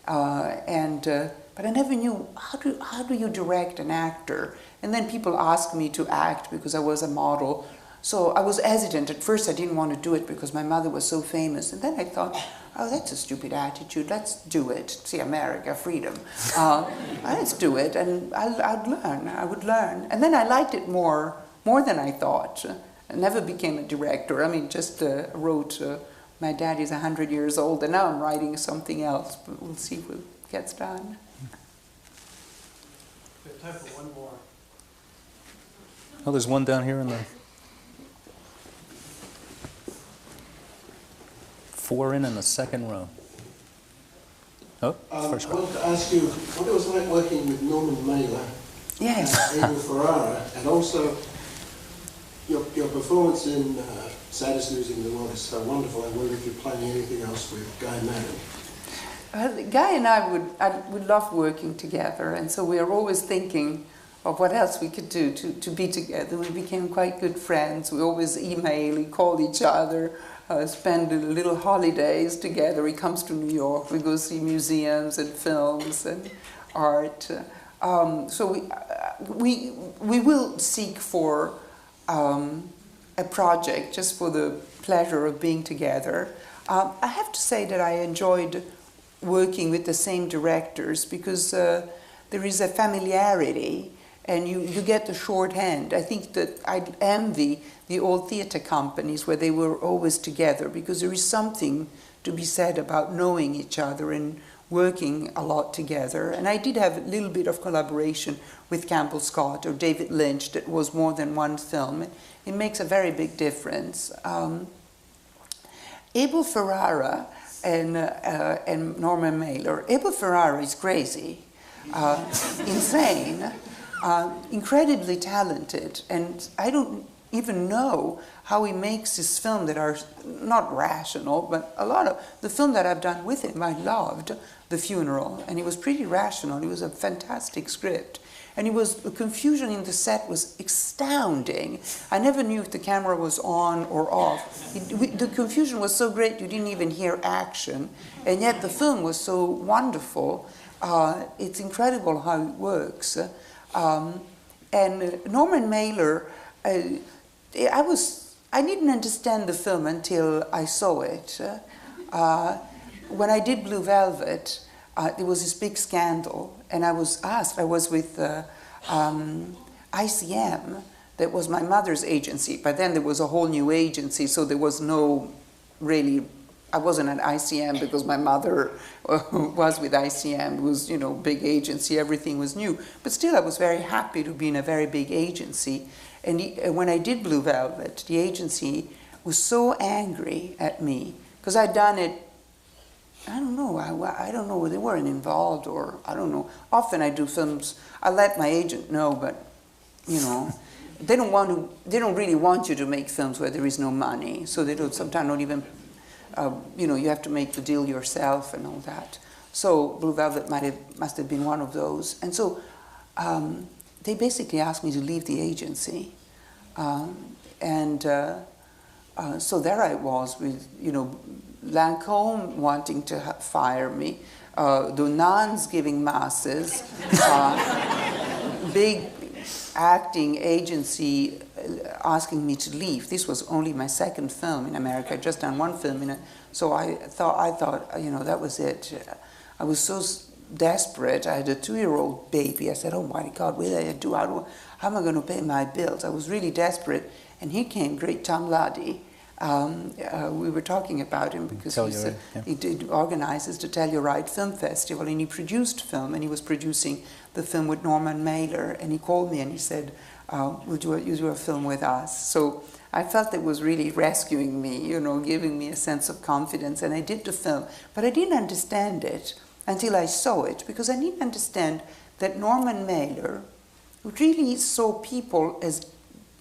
but I never knew how do you direct an actor. And then people asked me to act because I was a model. So I was hesitant. At first I didn't want to do it because my mother was so famous. And then I thought, oh, that's a stupid attitude. Let's do it. See, America, freedom. Let's do it, and I would learn. And then I liked it more than I thought. I never became a director. I mean, just wrote, my dad is 100 years old, and now I'm writing something else, but we'll see what gets done. We have time for one more. Oh, there's one down here in the... 4 in the second row. Oh, first row. I wanted to ask you what it was like working with Norman Mailer, yes, Abel Ferrara, and also your performance in Saddest News in the World is so wonderful. I wonder if you're planning anything else with Guy Madden. Guy and I would love working together, and so we are always thinking of what else we could do to be together. We became quite good friends. We always email, we call each other. Spend little holidays together. He comes to New York. We go see museums and films and art. So we will seek for a project just for the pleasure of being together. I have to say that I enjoyed working with the same directors because there is a familiarity and you get the shorthand. I think that I envy the old theater companies where they were always together because there is something to be said about knowing each other and working a lot together. And I did have a little bit of collaboration with Campbell Scott or David Lynch that was more than one film. It makes a very big difference. Abel Ferrara and Norman Mailer. Abel Ferrara is crazy, insane, incredibly talented, and I don't even know how he makes his film that are not rational, but a lot of the film that I've done with him, I loved The Funeral, and he was pretty rational. It was a fantastic script. And the confusion in the set was astounding. I never knew if the camera was on or off. The confusion was so great you didn't even hear action, and yet the film was so wonderful. It's incredible how it works. And Norman Mailer, I didn't understand the film until I saw it. When I did Blue Velvet, there was this big scandal, and I was asked, I was with ICM, that was my mother's agency, but then there was a whole new agency, so there was no really, I wasn't at ICM because my mother was with ICM. It was, big agency, everything was new. But still, I was very happy to be in a very big agency. And when I did Blue Velvet, the agency was so angry at me because I'd done it, I don't know, I don't know, they weren't involved or I don't know. Often I do films, I let my agent know, but, they don't really want you to make films where there is no money. So they sometimes don't even, you have to make the deal yourself and all that. So Blue Velvet must have been one of those. And so they basically asked me to leave the agency. So there I was with, you know, Lancôme wanting to fire me, the nuns giving masses, big acting agency asking me to leave. This was only my second film in America. I'd just done one film, so I thought, you know, that was it. I was so desperate. I had a 2-year-old baby. I said, oh my God, what do I do? How am I going to pay my bills? I was really desperate. And here came great Tom Luddy. We were talking about him because he organizes the Tell You Right Film Festival, and he produced film, and he was producing the film with Norman Mailer, and he called me and he said, would you do a film with us? So I felt it was really rescuing me, you know, giving me a sense of confidence, and I did the film. But I didn't understand it until I saw it, because I didn't understand that Norman Mailer really saw people as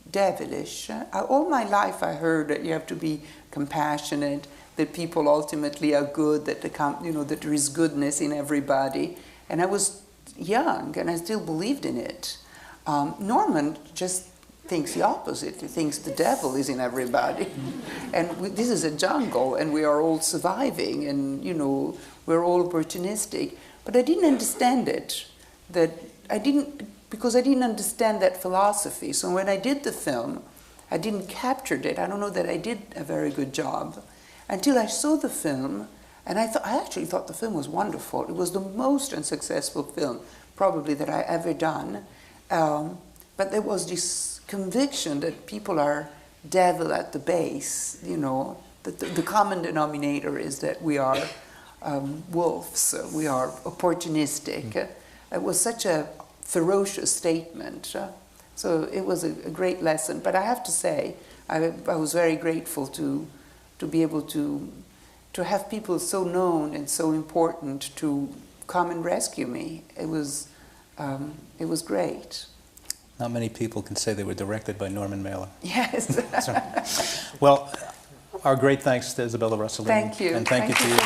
devilish. All my life I heard that you have to be compassionate, that people ultimately are good, that that there is goodness in everybody. And I was young and I still believed in it. Norman just thinks the opposite. He thinks the devil is in everybody. And this is a jungle and we are all surviving and, you know, we're all opportunistic. But I didn't understand it. Because I didn't understand that philosophy. So when I did the film, I didn't capture it. I don't know that I did a very good job until I saw the film, and I actually thought the film was wonderful. It was the most unsuccessful film probably that I ever done. But there was this conviction that people are devil at the base, you know, that the common denominator is that we are wolves, we are opportunistic. It was such a ferocious statement. So it was a great lesson. But I have to say, I was very grateful to be able to have people so known and so important to come and rescue me. It was great. Not many people can say they were directed by Norman Mailer. Yes. Well, our great thanks to Isabella Rossellini. Thank you. And thank you to you.